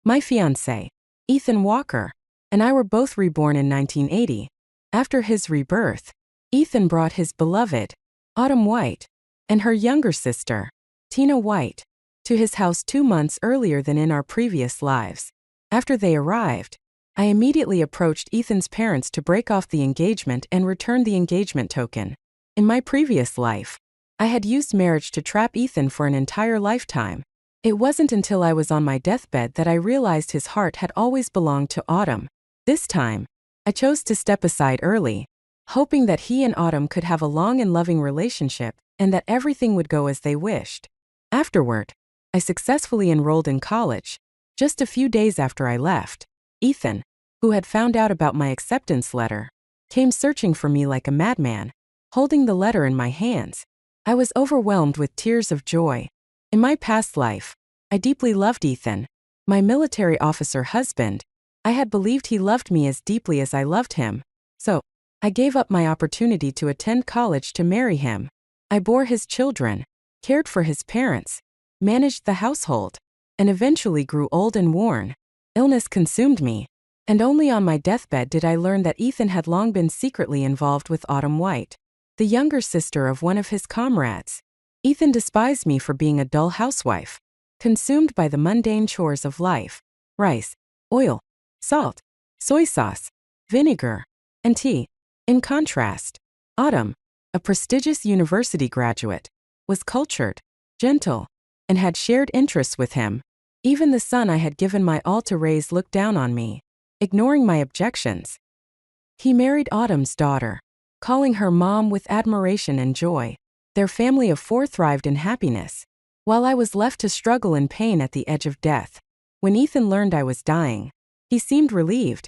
My fiancé, Ethan Walker, and I were both reborn in 1980. After his rebirth, Ethan brought his beloved, Autumn White, and her younger sister, Tina White, to his house 2 months earlier than in our previous lives. After they arrived, I immediately approached Ethan's parents to break off the engagement and return the engagement token. In my previous life, I had used marriage to trap Ethan for an entire lifetime. It wasn't until I was on my deathbed that I realized his heart had always belonged to Autumn. This time, I chose to step aside early, hoping that he and Autumn could have a long and loving relationship and that everything would go as they wished. Afterward, I successfully enrolled in college. Just a few days after I left, Ethan, who had found out about my acceptance letter, came searching for me like a madman. Holding the letter in my hands, I was overwhelmed with tears of joy. In my past life, I deeply loved Ethan, my military officer husband. I had believed he loved me as deeply as I loved him, so I gave up my opportunity to attend college to marry him. I bore his children, cared for his parents, managed the household, and eventually grew old and worn. Illness consumed me, and only on my deathbed did I learn that Ethan had long been secretly involved with Autumn White, the younger sister of one of his comrades. Ethan despised me for being a dull housewife, consumed by the mundane chores of life: rice, oil, salt, soy sauce, vinegar, and tea. In contrast, Autumn, a prestigious university graduate, was cultured, gentle, and had shared interests with him. Even the son I had given my all to raise looked down on me, ignoring my objections. He married Autumn's daughter, calling her mom with admiration and joy. Their family of 4 thrived in happiness, while I was left to struggle in pain at the edge of death. When Ethan learned I was dying, he seemed relieved.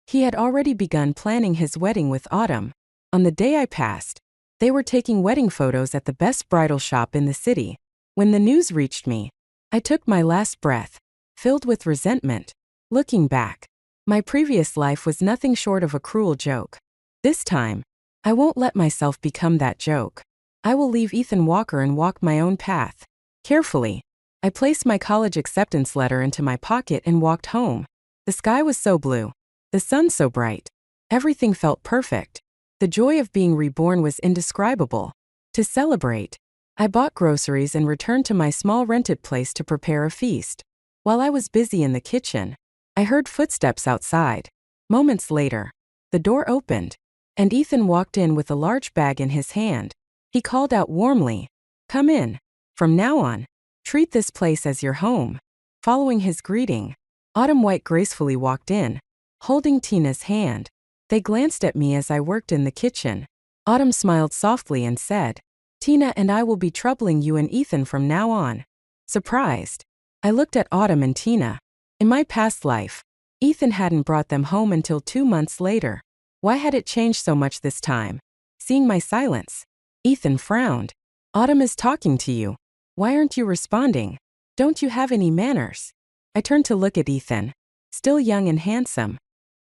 He had already begun planning his wedding with Autumn. On the day I passed, they were taking wedding photos at the best bridal shop in the city. When the news reached me, I took my last breath, filled with resentment. Looking back, my previous life was nothing short of a cruel joke. This time, I won't let myself become that joke. I will leave Ethan Walker and walk my own path. Carefully, I placed my college acceptance letter into my pocket and walked home. The sky was so blue, the sun so bright. Everything felt perfect. The joy of being reborn was indescribable. To celebrate, I bought groceries and returned to my small rented place to prepare a feast. While I was busy in the kitchen, I heard footsteps outside. Moments later, the door opened, and Ethan walked in with a large bag in his hand. He called out warmly, "Come in. From now on, treat this place as your home." Following his greeting, Autumn White gracefully walked in, holding Tina's hand. They glanced at me as I worked in the kitchen. Autumn smiled softly and said, "Tina and I will be troubling you and Ethan from now on." Surprised, I looked at Autumn and Tina. In my past life, Ethan hadn't brought them home until 2 months later. Why had it changed so much this time? Seeing my silence, Ethan frowned. "Autumn is talking to you. Why aren't you responding? Don't you have any manners?" I turned to look at Ethan, still young and handsome.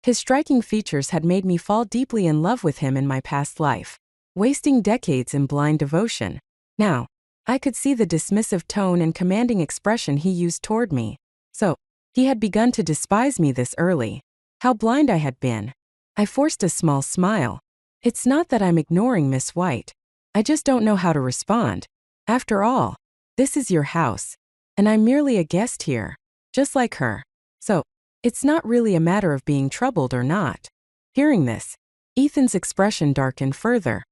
His striking features had made me fall deeply in love with him in my past life, wasting decades in blind devotion. Now, I could see the dismissive tone and commanding expression he used toward me. So, he had begun to despise me this early. How blind I had been. I forced a small smile. "It's not that I'm ignoring Miss White. I just don't know how to respond. After all, this is your house, and I'm merely a guest here, just like her. So, it's not really a matter of being troubled or not." Hearing this, Ethan's expression darkened further.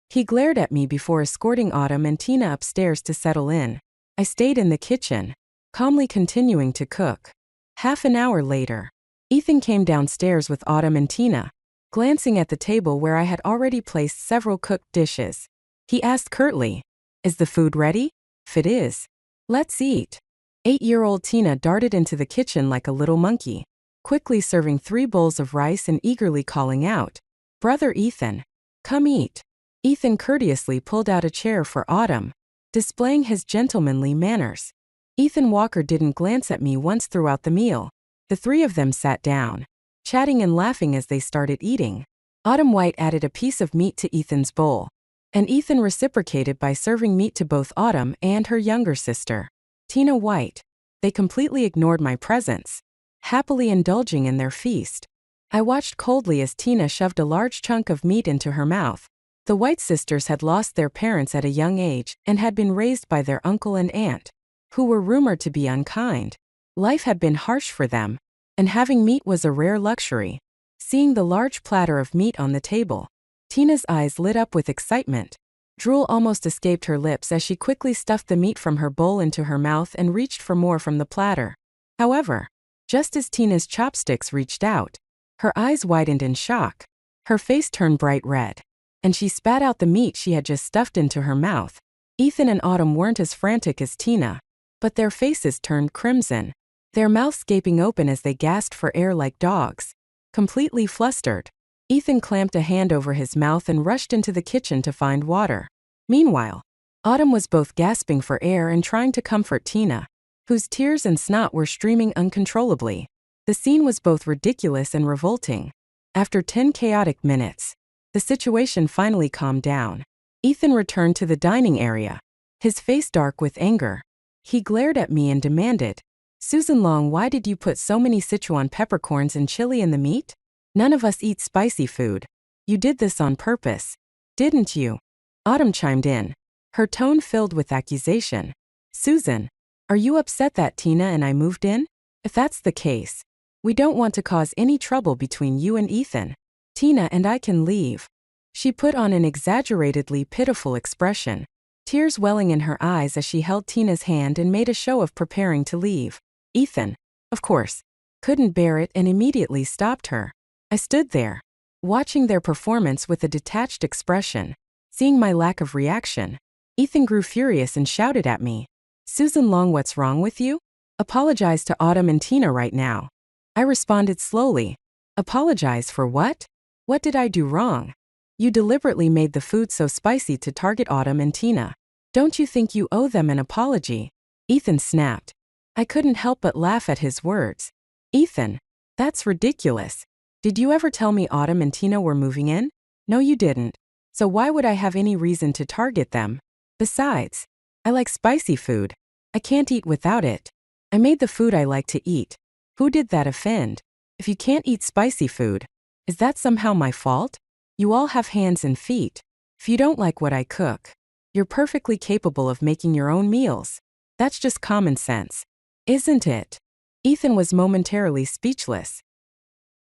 He glared at me before escorting Autumn and Tina upstairs to settle in. I stayed in the kitchen, calmly continuing to cook. Half an hour later, Ethan came downstairs with Autumn and Tina. Glancing at the table where I had already placed several cooked dishes, he asked curtly, "Is the food ready?" "If it is, let's eat." 8-year-old Tina darted into the kitchen like a little monkey, quickly serving 3 bowls of rice and eagerly calling out, "Brother Ethan, come eat." Ethan courteously pulled out a chair for Autumn, displaying his gentlemanly manners. Ethan Walker didn't glance at me once throughout the meal. The 3 of them sat down, chatting and laughing as they started eating. Autumn White added a piece of meat to Ethan's bowl, and Ethan reciprocated by serving meat to both Autumn and her younger sister, Tina White. they completely ignored my presence, happily indulging in their feast. I watched coldly as Tina shoved a large chunk of meat into her mouth. The White sisters had lost their parents at a young age and had been raised by their uncle and aunt, who were rumored to be unkind. Life had been harsh for them, and having meat was a rare luxury. Seeing the large platter of meat on the table, Tina's eyes lit up with excitement. Drool almost escaped her lips as she quickly stuffed the meat from her bowl into her mouth and reached for more from the platter. However, just as Tina's chopsticks reached out, her eyes widened in shock. Her face turned bright red, and she spat out the meat she had just stuffed into her mouth. Ethan and Autumn weren't as frantic as Tina, but their faces turned crimson, their mouths gaping open as they gasped for air like dogs. Completely flustered, Ethan clamped a hand over his mouth and rushed into the kitchen to find water. Meanwhile, Autumn was both gasping for air and trying to comfort Tina, whose tears and snot were streaming uncontrollably. The scene was both ridiculous and revolting. After 10 chaotic minutes, the situation finally calmed down. Ethan returned to the dining area, his face dark with anger. He glared at me and demanded, "Susan Long, why did you put so many Sichuan peppercorns and chili in the meat? None of us eat spicy food. You did this on purpose, didn't you?" Autumn chimed in, her tone filled with accusation. "Susan, are you upset that Tina and I moved in? If that's the case, we don't want to cause any trouble between you and Ethan. Tina and I can leave." She put on an exaggeratedly pitiful expression, tears welling in her eyes as she held Tina's hand and made a show of preparing to leave. Ethan, of course, couldn't bear it and immediately stopped her. I stood there, watching their performance with a detached expression. Seeing my lack of reaction, Ethan grew furious and shouted at me, "Susan Long, what's wrong with you? Apologize to Autumn and Tina right now." I responded slowly, "Apologize for what? What did I do wrong? You deliberately made the food so spicy to target Autumn and Tina. Don't you think you owe them an apology?" Ethan snapped. I couldn't help but laugh at his words. "Ethan, that's ridiculous. Did you ever tell me Autumn and Tina were moving in? No, you didn't. So why would I have any reason to target them? Besides, I like spicy food. I can't eat without it. I made the food I like to eat. Who did that offend? If you can't eat spicy food, is that somehow my fault? You all have hands and feet. If you don't like what I cook, you're perfectly capable of making your own meals. That's just common sense, isn't it?" Ethan was momentarily speechless.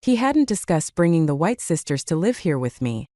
He hadn't discussed bringing the White sisters to live here with me.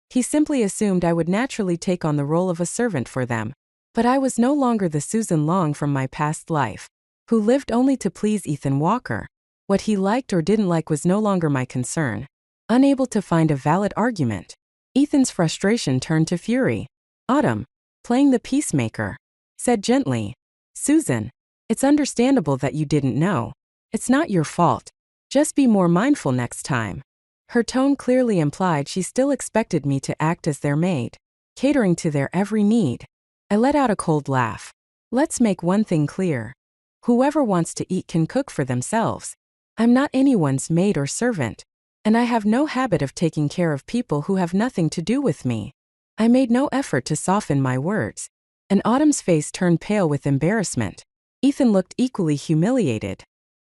He simply assumed I would naturally take on the role of a servant for them. But I was no longer the Susan Long from my past life, who lived only to please Ethan Walker. What he liked or didn't like was no longer my concern. Unable to find a valid argument, Ethan's frustration turned to fury. Autumn, playing the peacemaker, said gently, "Susan, it's understandable that you didn't know. It's not your fault. Just be more mindful next time." Her tone clearly implied she still expected me to act as their maid, catering to their every need. I let out a cold laugh. Let's make one thing clear. Whoever wants to eat can cook for themselves. I'm not anyone's maid or servant, and I have no habit of taking care of people who have nothing to do with me. I made no effort to soften my words, and Autumn's face turned pale with embarrassment. Ethan looked equally humiliated,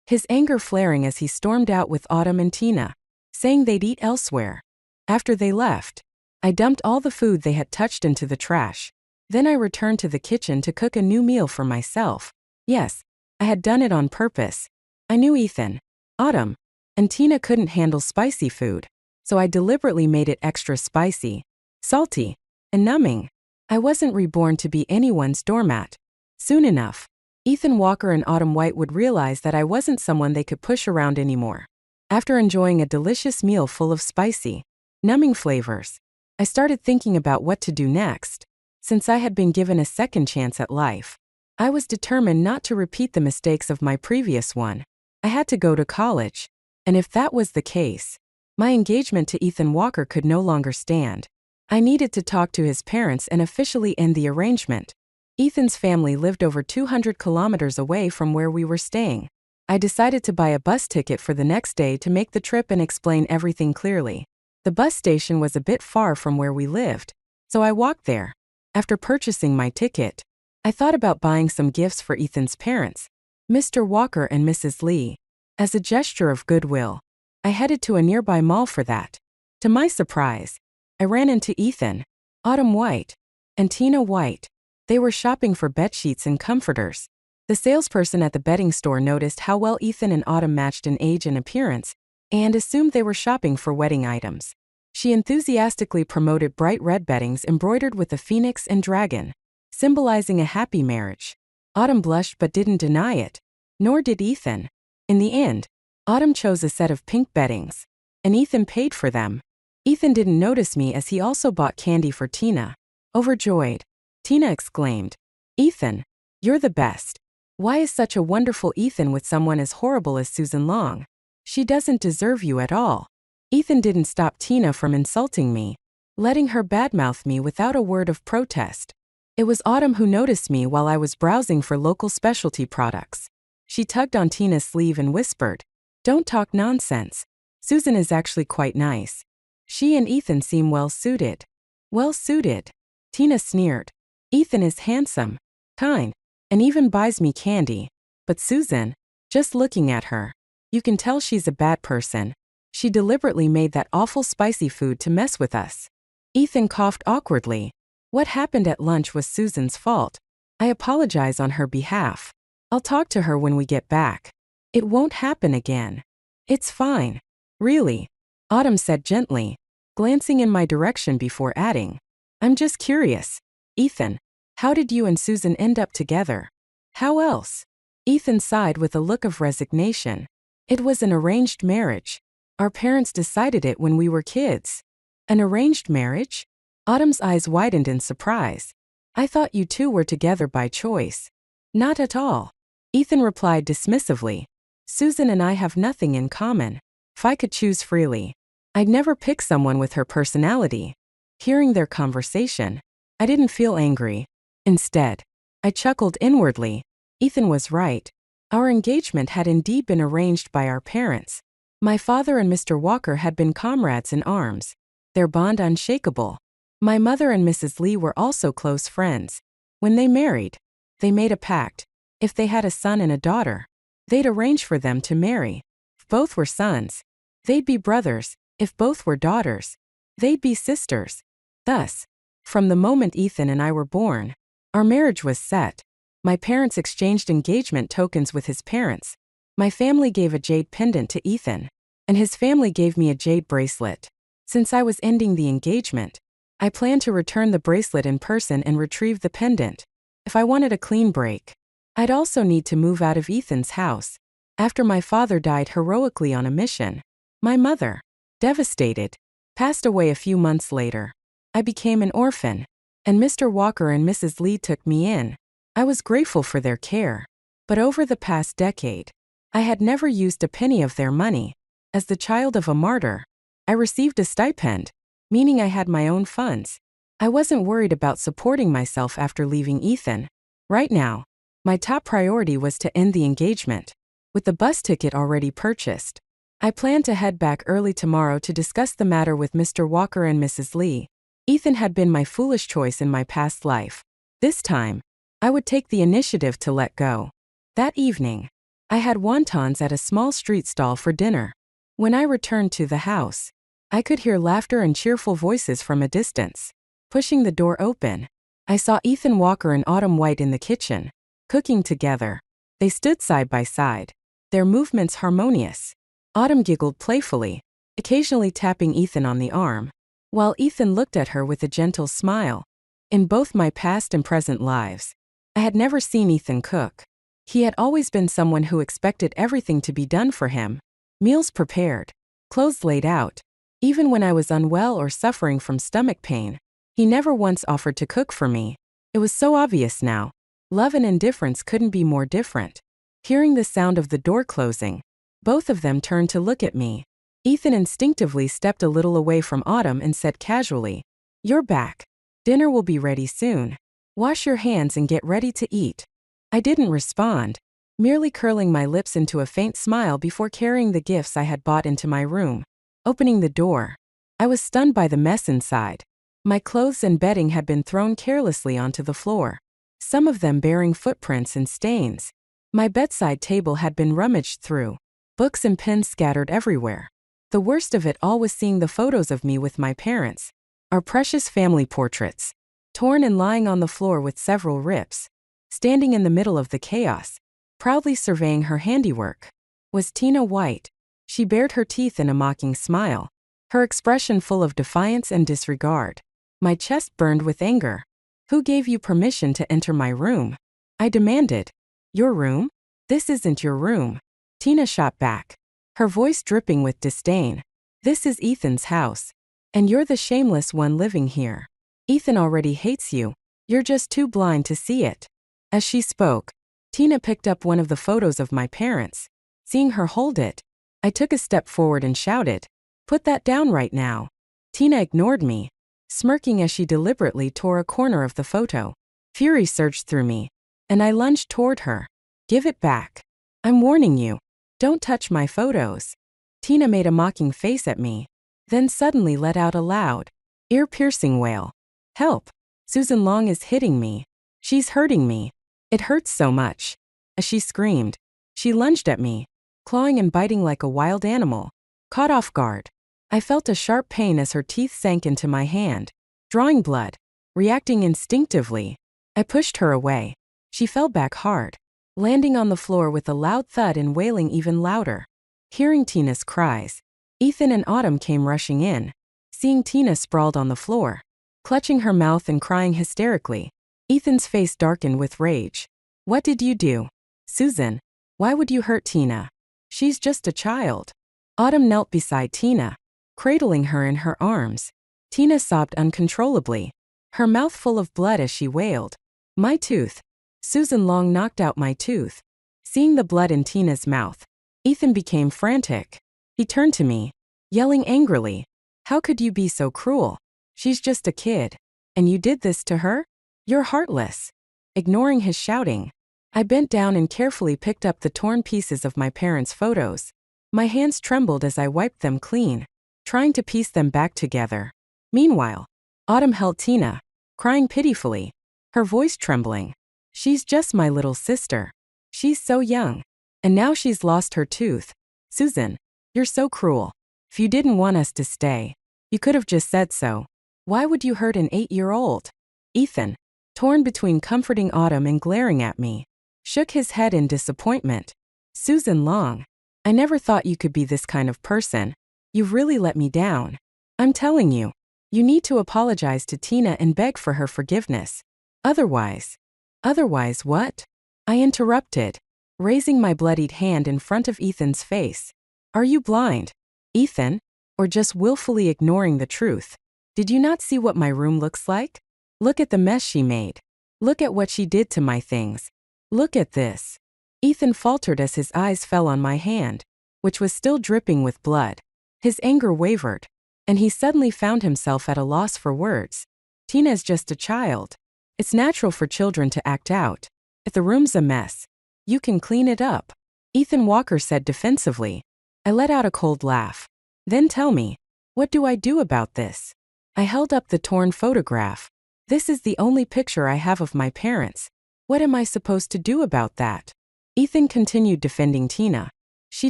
his anger flaring as he stormed out with Autumn and Tina, saying they'd eat elsewhere. After they left, I dumped all the food they had touched into the trash. Then I returned to the kitchen to cook a new meal for myself. Yes, I had done it on purpose. I knew Ethan, Autumn, and Tina couldn't handle spicy food, so I deliberately made it extra spicy, salty, and numbing. I wasn't reborn to be anyone's doormat. Soon enough, Ethan Walker and Autumn White would realize that I wasn't someone they could push around anymore. After enjoying a delicious meal full of spicy, numbing flavors, I started thinking about what to do next. Since I had been given a second chance at life, I was determined not to repeat the mistakes of my previous one. I had to go to college, and if that was the case, my engagement to Ethan Walker could no longer stand. I needed to talk to his parents and officially end the arrangement. Ethan's family lived over 200 kilometers away from where we were staying. I decided to buy a bus ticket for the next day to make the trip and explain everything clearly. The bus station was a bit far from where we lived, so I walked there. After purchasing my ticket, I thought about buying some gifts for Ethan's parents. Mr. Walker and Mrs. Lee. As a gesture of goodwill, I headed to a nearby mall for that. To my surprise, I ran into Ethan, Autumn White, and Tina White. They were shopping for bedsheets and comforters. The salesperson at the bedding store noticed how well Ethan and Autumn matched in age and appearance, and assumed they were shopping for wedding items. She enthusiastically promoted bright red beddings embroidered with a phoenix and dragon, symbolizing a happy marriage. Autumn blushed but didn't deny it, nor did Ethan. In the end, Autumn chose a set of pink beddings, and Ethan paid for them. Ethan didn't notice me as he also bought candy for Tina. Overjoyed, Tina exclaimed, "Ethan, you're the best. Why is such a wonderful Ethan with someone as horrible as Susan Long? She doesn't deserve you at all." Ethan didn't stop Tina from insulting me, letting her badmouth me without a word of protest. It was Autumn who noticed me while I was browsing for local specialty products. She tugged on Tina's sleeve and whispered, "Don't talk nonsense. Susan is actually quite nice. She and Ethan seem well suited." "Well suited?" Tina sneered. "Ethan is handsome, kind, and even buys me candy. But Susan, just looking at her, you can tell she's a bad person. She deliberately made that awful spicy food to mess with us." Ethan coughed awkwardly. "What happened at lunch was Susan's fault. I apologize on her behalf. I'll talk to her when we get back. It won't happen again." "It's fine. Really," Autumn said gently, glancing in my direction before adding, "I'm just curious. Ethan, how did you and Susan end up together?" "How else?" Ethan sighed with a look of resignation. "It was an arranged marriage. Our parents decided it when we were kids." "An arranged marriage?" Autumn's eyes widened in surprise. "I thought you two were together by choice." "Not at all," Ethan replied dismissively. "Susan and I have nothing in common. If I could choose freely, I'd never pick someone with her personality." Hearing their conversation, I didn't feel angry. Instead, I chuckled inwardly. Ethan was right. Our engagement had indeed been arranged by our parents. My father and Mr. Walker had been comrades in arms, their bond unshakable. My mother and Mrs. Lee were also close friends. When they married, they made a pact. If they had a son and a daughter, they'd arrange for them to marry. If both were sons, they'd be brothers. If both were daughters, they'd be sisters. Thus, from the moment Ethan and I were born, our marriage was set. My parents exchanged engagement tokens with his parents. My family gave a jade pendant to Ethan, and his family gave me a jade bracelet. Since I was ending the engagement, I planned to return the bracelet in person and retrieve the pendant. If I wanted a clean break, I'd also need to move out of Ethan's house. After my father died heroically on a mission, my mother, devastated, passed away a few months later. I became an orphan, and Mr. Walker and Mrs. Lee took me in. I was grateful for their care. But over the past decade, I had never used a penny of their money. As the child of a martyr, I received a stipend, meaning I had my own funds. I wasn't worried about supporting myself after leaving Ethan. Right now, my top priority was to end the engagement. With the bus ticket already purchased, I planned to head back early tomorrow to discuss the matter with Mr. Walker and Mrs. Lee. Ethan had been my foolish choice in my past life. This time, I would take the initiative to let go. That evening, I had wontons at a small street stall for dinner. When I returned to the house, I could hear laughter and cheerful voices from a distance. Pushing the door open, I saw Ethan Walker and Autumn White in the kitchen, cooking together. They stood side by side, their movements harmonious. Autumn giggled playfully, occasionally tapping Ethan on the arm, while Ethan looked at her with a gentle smile. In both my past and present lives, I had never seen Ethan cook. He had always been someone who expected everything to be done for him. Meals prepared, clothes laid out. Even when I was unwell or suffering from stomach pain, he never once offered to cook for me. It was so obvious now. Love and indifference couldn't be more different. Hearing the sound of the door closing, both of them turned to look at me. Ethan instinctively stepped a little away from Autumn and said casually, "You're back. Dinner will be ready soon. Wash your hands and get ready to eat." I didn't respond, merely curling my lips into a faint smile before carrying the gifts I had bought into my room. Opening the door, I was stunned by the mess inside. My clothes and bedding had been thrown carelessly onto the floor, some of them bearing footprints and stains. My bedside table had been rummaged through, books and pens scattered everywhere. The worst of it all was seeing the photos of me with my parents, our precious family portraits, torn and lying on the floor with several rips. Standing in the middle of the chaos, proudly surveying her handiwork, was Tina White. She bared her teeth in a mocking smile, her expression full of defiance and disregard. My chest burned with anger. "Who gave you permission to enter my room?" I demanded. "Your room? This isn't your room," Tina shot back, her voice dripping with disdain. "This is Ethan's house, and you're the shameless one living here. Ethan already hates you. You're just too blind to see it." As she spoke, Tina picked up one of the photos of my parents. Seeing her hold it, I took a step forward and shouted, "Put that down right now." Tina ignored me, smirking as she deliberately tore a corner of the photo. Fury surged through me, and I lunged toward her. "Give it back. I'm warning you. Don't touch my photos." Tina made a mocking face at me, then suddenly let out a loud, ear-piercing wail. "Help! Susan Long is hitting me. She's hurting me. It hurts so much." As she screamed, she lunged at me, clawing and biting like a wild animal. Caught off guard, I felt a sharp pain as her teeth sank into my hand, drawing blood. Reacting instinctively, I pushed her away. She fell back hard, landing on the floor with a loud thud and wailing even louder. Hearing Tina's cries, Ethan and Autumn came rushing in. Seeing Tina sprawled on the floor, clutching her mouth and crying hysterically, Ethan's face darkened with rage. "What did you do? Susan, why would you hurt Tina? She's just a child." Autumn knelt beside Tina, cradling her in her arms. Tina sobbed uncontrollably, her mouth full of blood as she wailed, "My tooth. Susan Long knocked out my tooth." Seeing the blood in Tina's mouth, Ethan became frantic. He turned to me, yelling angrily, "How could you be so cruel? She's just a kid. And you did this to her? You're heartless." Ignoring his shouting, I bent down and carefully picked up the torn pieces of my parents' photos. My hands trembled as I wiped them clean, trying to piece them back together. Meanwhile, Autumn held Tina, crying pitifully, her voice trembling. "She's just my little sister. She's so young. And now she's lost her tooth. Susan, you're so cruel. If you didn't want us to stay, you could have just said so. Why would you hurt an 8-year-old?" Ethan, torn between comforting Autumn and glaring at me, shook his head in disappointment. "Susan Long, I never thought you could be this kind of person. You've really let me down. I'm telling you, you need to apologize to Tina and beg for her forgiveness. Otherwise..." "Otherwise what?" I interrupted, raising my bloodied hand in front of Ethan's face. "Are you blind, Ethan? Or just willfully ignoring the truth? Did you not see what my room looks like? Look at the mess she made. Look at what she did to my things. Look at this." Ethan faltered as his eyes fell on my hand, which was still dripping with blood. His anger wavered, and he suddenly found himself at a loss for words. "Tina's just a child. It's natural for children to act out. If the room's a mess, you can clean it up," Ethan Walker said defensively. I let out a cold laugh. "Then tell me, what do I do about this?" I held up the torn photograph. "This is the only picture I have of my parents. What am I supposed to do about that?" Ethan continued defending Tina. "She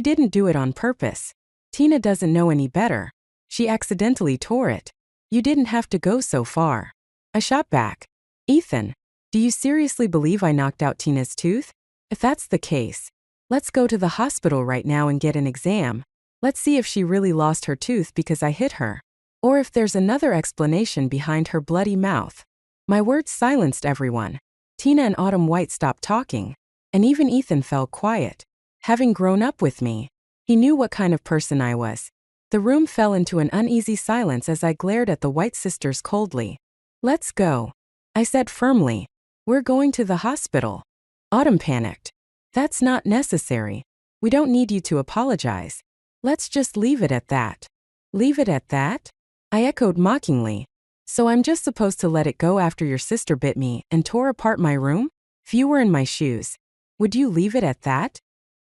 didn't do it on purpose. Tina doesn't know any better. She accidentally tore it. You didn't have to go so far." I shot back. "Ethan, do you seriously believe I knocked out Tina's tooth? If that's the case, let's go to the hospital right now and get an exam. Let's see if she really lost her tooth because I hit her, or if there's another explanation behind her bloody mouth." My words silenced everyone. Tina and Autumn White stopped talking, and even Ethan fell quiet. Having grown up with me, he knew what kind of person I was. The room fell into an uneasy silence as I glared at the White sisters coldly. "Let's go," I said firmly. "We're going to the hospital." Autumn panicked. "That's not necessary. We don't need you to apologize. Let's just leave it at that." "Leave it at that?" I echoed mockingly. "So I'm just supposed to let it go after your sister bit me and tore apart my room? If you were in my shoes, would you leave it at that?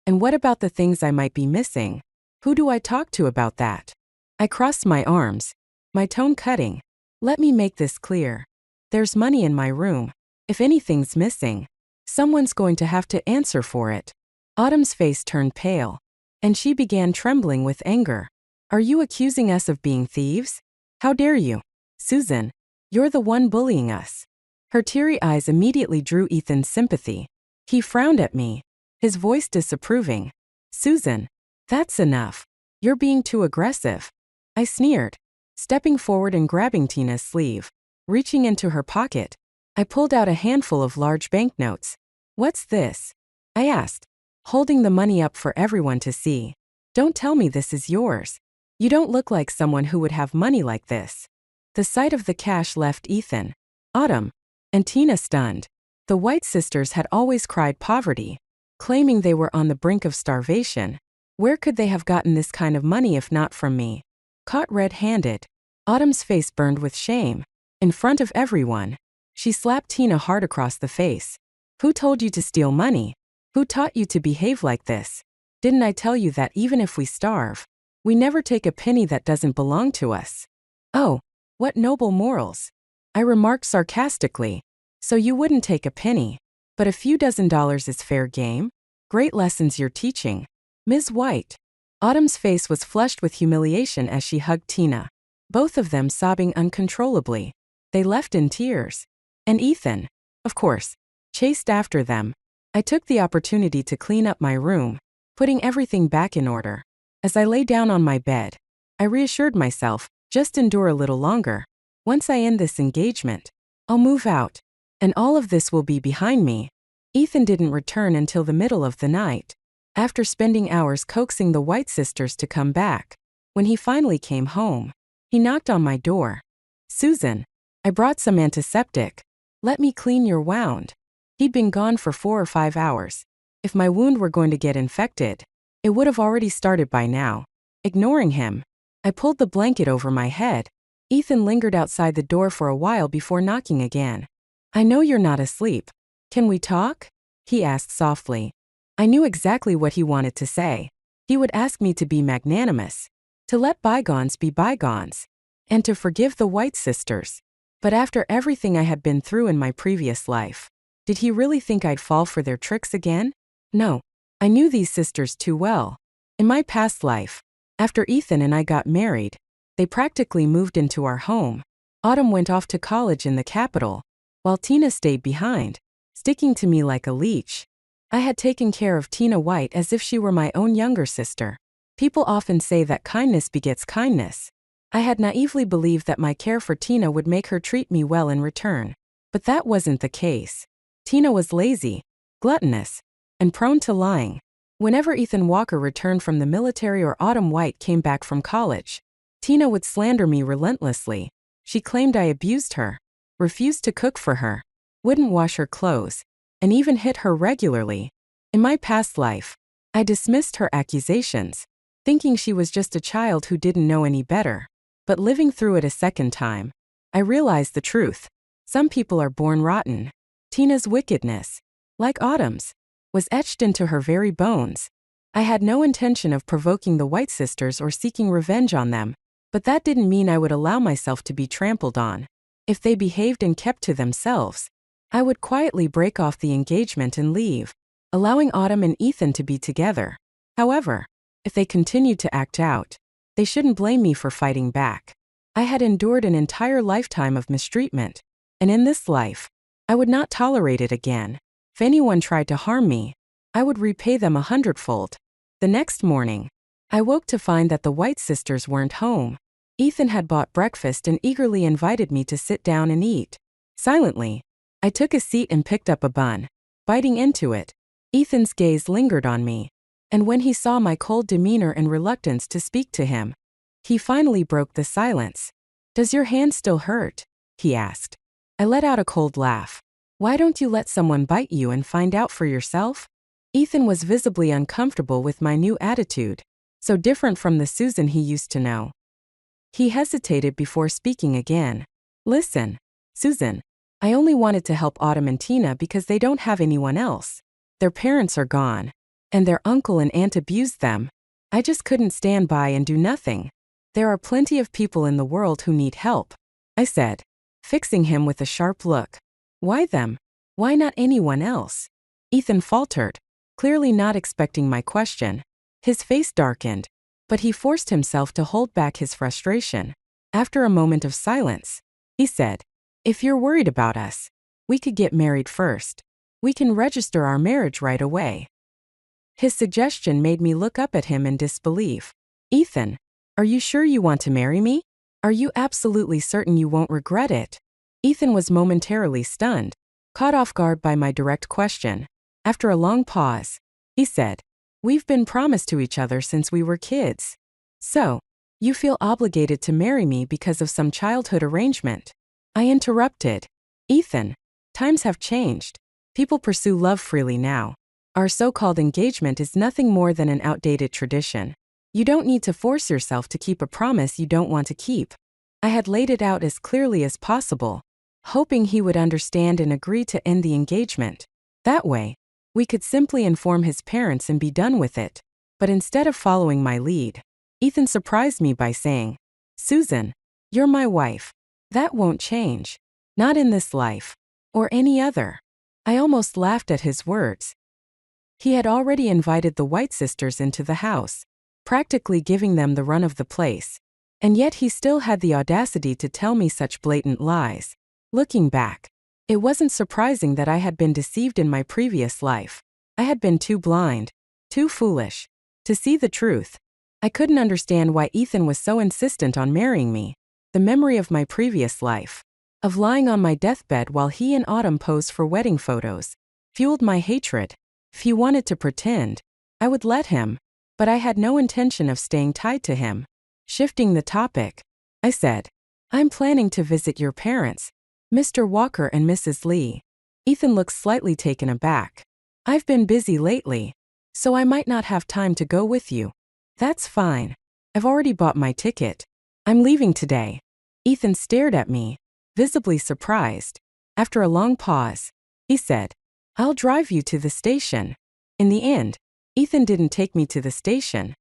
And what about the things I might be missing? Who do I talk to about that?" I crossed my arms, my tone cutting. "Let me make this clear. There's money in my room. If anything's missing, Someone's going to have to answer for it. Autumn's face turned pale, and she began trembling with anger. Are you accusing us of being thieves? How dare you? Susan, you're the one bullying us. Her teary eyes immediately drew Ethan's sympathy. He frowned at me, his voice disapproving. Susan, that's enough. You're being too aggressive. I sneered, stepping forward and grabbing Tina's sleeve. Reaching into her pocket, I pulled out a handful of large banknotes. What's this? I asked, holding the money up for everyone to see. Don't tell me this is yours. You don't look like someone who would have money like this. The sight of the cash left Ethan, Autumn, and Tina stunned. The White sisters had always cried poverty, claiming they were on the brink of starvation. Where could they have gotten this kind of money if not from me? Caught red-handed, Autumn's face burned with shame. In front of everyone, she slapped Tina hard across the face. Who told you to steal money? Who taught you to behave like this? Didn't I tell you that even if we starve, we never take a penny that doesn't belong to us? Oh, what noble morals! I remarked sarcastically. So you wouldn't take a penny, but a few dozen dollars is fair game? Great lessons you're teaching. Ms. White. Autumn's face was flushed with humiliation as she hugged Tina, both of them sobbing uncontrollably. They left in tears. And Ethan, of course, chased after them. I took the opportunity to clean up my room, putting everything back in order. As I lay down on my bed, I reassured myself, just endure a little longer. Once I end this engagement, I'll move out, and all of this will be behind me. Ethan didn't return until the middle of the night, after spending hours coaxing the White sisters to come back. When he finally came home, he knocked on my door. Susan, I brought some antiseptic. Let me clean your wound. He'd been gone for 4 or 5 hours. If my wound were going to get infected, it would have already started by now. Ignoring him, I pulled the blanket over my head. Ethan lingered outside the door for a while before knocking again. I know you're not asleep. Can we talk? He asked softly. I knew exactly what he wanted to say. He would ask me to be magnanimous, to let bygones be bygones, and to forgive the White sisters. But after everything I had been through in my previous life, did he really think I'd fall for their tricks again? No. I knew these sisters too well. In my past life, after Ethan and I got married, they practically moved into our home. Autumn went off to college in the capital, while Tina stayed behind, sticking to me like a leech. I had taken care of Tina White as if she were my own younger sister. People often say that kindness begets kindness. I had naively believed that my care for Tina would make her treat me well in return. But that wasn't the case. Tina was lazy, gluttonous, and prone to lying. Whenever Ethan Walker returned from the military or Autumn White came back from college, Tina would slander me relentlessly. She claimed I abused her, refused to cook for her, wouldn't wash her clothes, and even hit her regularly. In my past life, I dismissed her accusations, thinking she was just a child who didn't know any better. But living through it a second time, I realized the truth. Some people are born rotten. Tina's wickedness, like Autumn's, was etched into her very bones. I had no intention of provoking the White sisters or seeking revenge on them, but that didn't mean I would allow myself to be trampled on. If they behaved and kept to themselves, I would quietly break off the engagement and leave, allowing Autumn and Ethan to be together. However, if they continued to act out, they shouldn't blame me for fighting back. I had endured an entire lifetime of mistreatment, and in this life, I would not tolerate it again. If anyone tried to harm me, I would repay them 100-fold. The next morning, I woke to find that the White sisters weren't home. Ethan had bought breakfast and eagerly invited me to sit down and eat. Silently, I took a seat and picked up a bun. Biting into it, Ethan's gaze lingered on me, and when he saw my cold demeanor and reluctance to speak to him, he finally broke the silence. "Does your hand still hurt?" he asked. I let out a cold laugh. "Why don't you let someone bite you and find out for yourself?" Ethan was visibly uncomfortable with my new attitude, so different from the Susan he used to know. He hesitated before speaking again. "Listen, Susan, I only wanted to help Autumn and Tina because they don't have anyone else. Their parents are gone, and their uncle and aunt abused them. I just couldn't stand by and do nothing. There are plenty of people in the world who need help," I said, fixing him with a sharp look. "Why them? Why not anyone else?" Ethan faltered, clearly not expecting my question. His face darkened, but he forced himself to hold back his frustration. After a moment of silence, he said, "If you're worried about us, we could get married first. We can register our marriage right away." His suggestion made me look up at him in disbelief. "Ethan, are you sure you want to marry me? Are you absolutely certain you won't regret it?" Ethan was momentarily stunned, caught off guard by my direct question. After a long pause, he said, "We've been promised to each other since we were kids. So, you feel obligated to marry me because of some childhood arrangement?" I interrupted. "Ethan, times have changed. People pursue love freely now. Our so-called engagement is nothing more than an outdated tradition. You don't need to force yourself to keep a promise you don't want to keep." I had laid it out as clearly as possible, hoping he would understand and agree to end the engagement. That way, we could simply inform his parents and be done with it. But instead of following my lead, Ethan surprised me by saying, "Susan, you're my wife. That won't change. Not in this life. Or any other." I almost laughed at his words. He had already invited the White sisters into the house, practically giving them the run of the place. And yet he still had the audacity to tell me such blatant lies. Looking back, it wasn't surprising that I had been deceived in my previous life. I had been too blind, too foolish, to see the truth. I couldn't understand why Ethan was so insistent on marrying me. The memory of my previous life, of lying on my deathbed while he and Autumn posed for wedding photos, fueled my hatred. If he wanted to pretend, I would let him, but I had no intention of staying tied to him. Shifting the topic, I said, "I'm planning to visit your parents, Mr. Walker and Mrs. Lee." Ethan looked slightly taken aback. "I've been busy lately, so I might not have time to go with you." "That's fine. I've already bought my ticket. I'm leaving today." Ethan stared at me, visibly surprised. After a long pause, he said, "I'll drive you to the station." In the end, Ethan didn't take me to the station.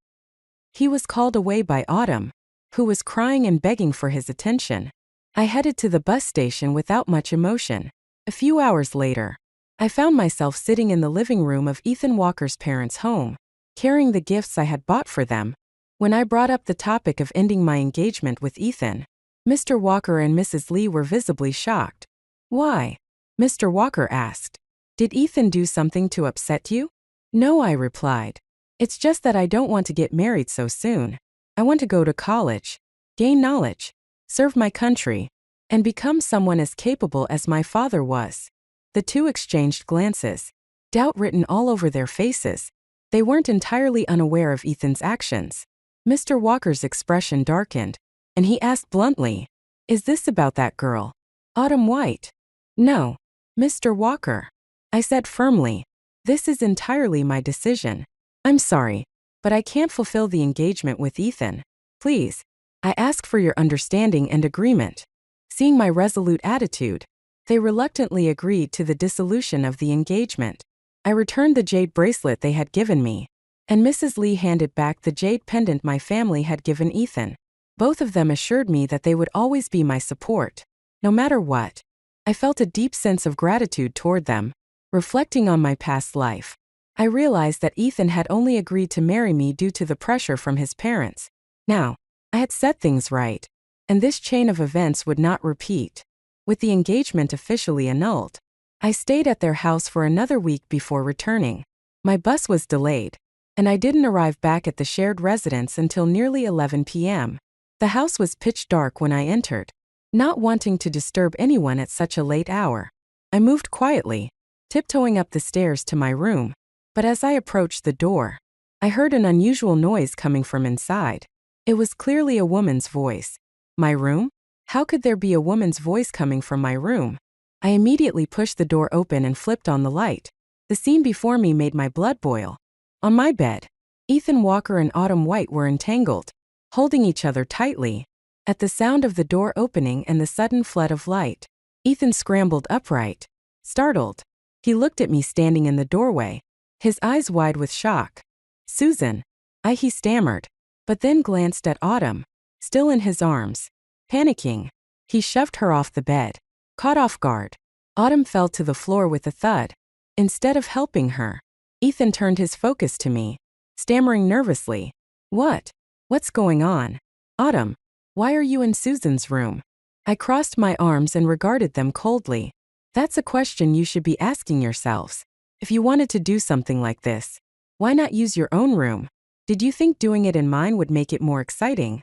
He was called away by Autumn, who was crying and begging for his attention. I headed to the bus station without much emotion. A few hours later, I found myself sitting in the living room of Ethan Walker's parents' home, carrying the gifts I had bought for them. When I brought up the topic of ending my engagement with Ethan, Mr. Walker and Mrs. Lee were visibly shocked. "Why?" Mr. Walker asked. "Did Ethan do something to upset you?" "No," I replied. "It's just that I don't want to get married so soon. I want to go to college, gain knowledge, serve my country, and become someone as capable as my father was." The two exchanged glances, doubt written all over their faces. They weren't entirely unaware of Ethan's actions. Mr. Walker's expression darkened, and he asked bluntly, "Is this about that girl, Autumn White?" "No, Mr. Walker," I said firmly. "This is entirely my decision. I'm sorry, but I can't fulfill the engagement with Ethan. Please, I ask for your understanding and agreement." Seeing my resolute attitude, they reluctantly agreed to the dissolution of the engagement. I returned the jade bracelet they had given me, and Mrs. Lee handed back the jade pendant my family had given Ethan. Both of them assured me that they would always be my support, no matter what. I felt a deep sense of gratitude toward them. Reflecting on my past life, I realized that Ethan had only agreed to marry me due to the pressure from his parents. Now, I had set things right, and this chain of events would not repeat. With the engagement officially annulled, I stayed at their house for another week before returning. My bus was delayed, and I didn't arrive back at the shared residence until nearly 11 p.m. The house was pitch dark when I entered. Not wanting to disturb anyone at such a late hour, I moved quietly, tiptoeing up the stairs to my room. But as I approached the door, I heard an unusual noise coming from inside. It was clearly a woman's voice. My room? How could there be a woman's voice coming from my room? I immediately pushed the door open and flipped on the light. The scene before me made my blood boil. On my bed, Ethan Walker and Autumn White were entangled, holding each other tightly. At the sound of the door opening and the sudden flood of light, Ethan scrambled upright, startled. He looked at me standing in the doorway, his eyes wide with shock. "Susan," he stammered, but then glanced at Autumn, still in his arms. Panicking, he shoved her off the bed. Caught off guard, Autumn fell to the floor with a thud. Instead of helping her, Ethan turned his focus to me, stammering nervously. What? What's going on? Autumn, why are you in Susan's room? I crossed my arms and regarded them coldly. That's a question you should be asking yourselves. If you wanted to do something like this, why not use your own room? Did you think doing it in mine would make it more exciting?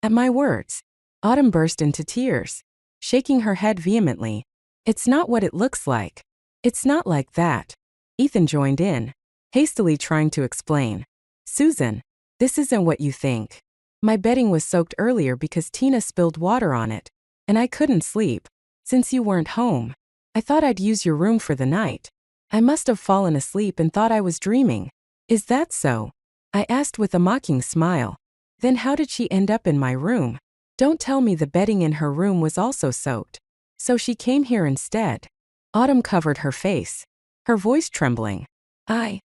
At my words, Autumn burst into tears, shaking her head vehemently. It's not what it looks like. It's not like that. Ethan joined in, hastily trying to explain. Susan, this isn't what you think. My bedding was soaked earlier because Tina spilled water on it, and I couldn't sleep. Since you weren't home, I thought I'd use your room for the night. I must have fallen asleep and thought I was dreaming. Is that so? I asked with a mocking smile. Then how did she end up in my room? Don't tell me the bedding in her room was also soaked. So she came here instead. Autumn covered her face, her voice trembling. I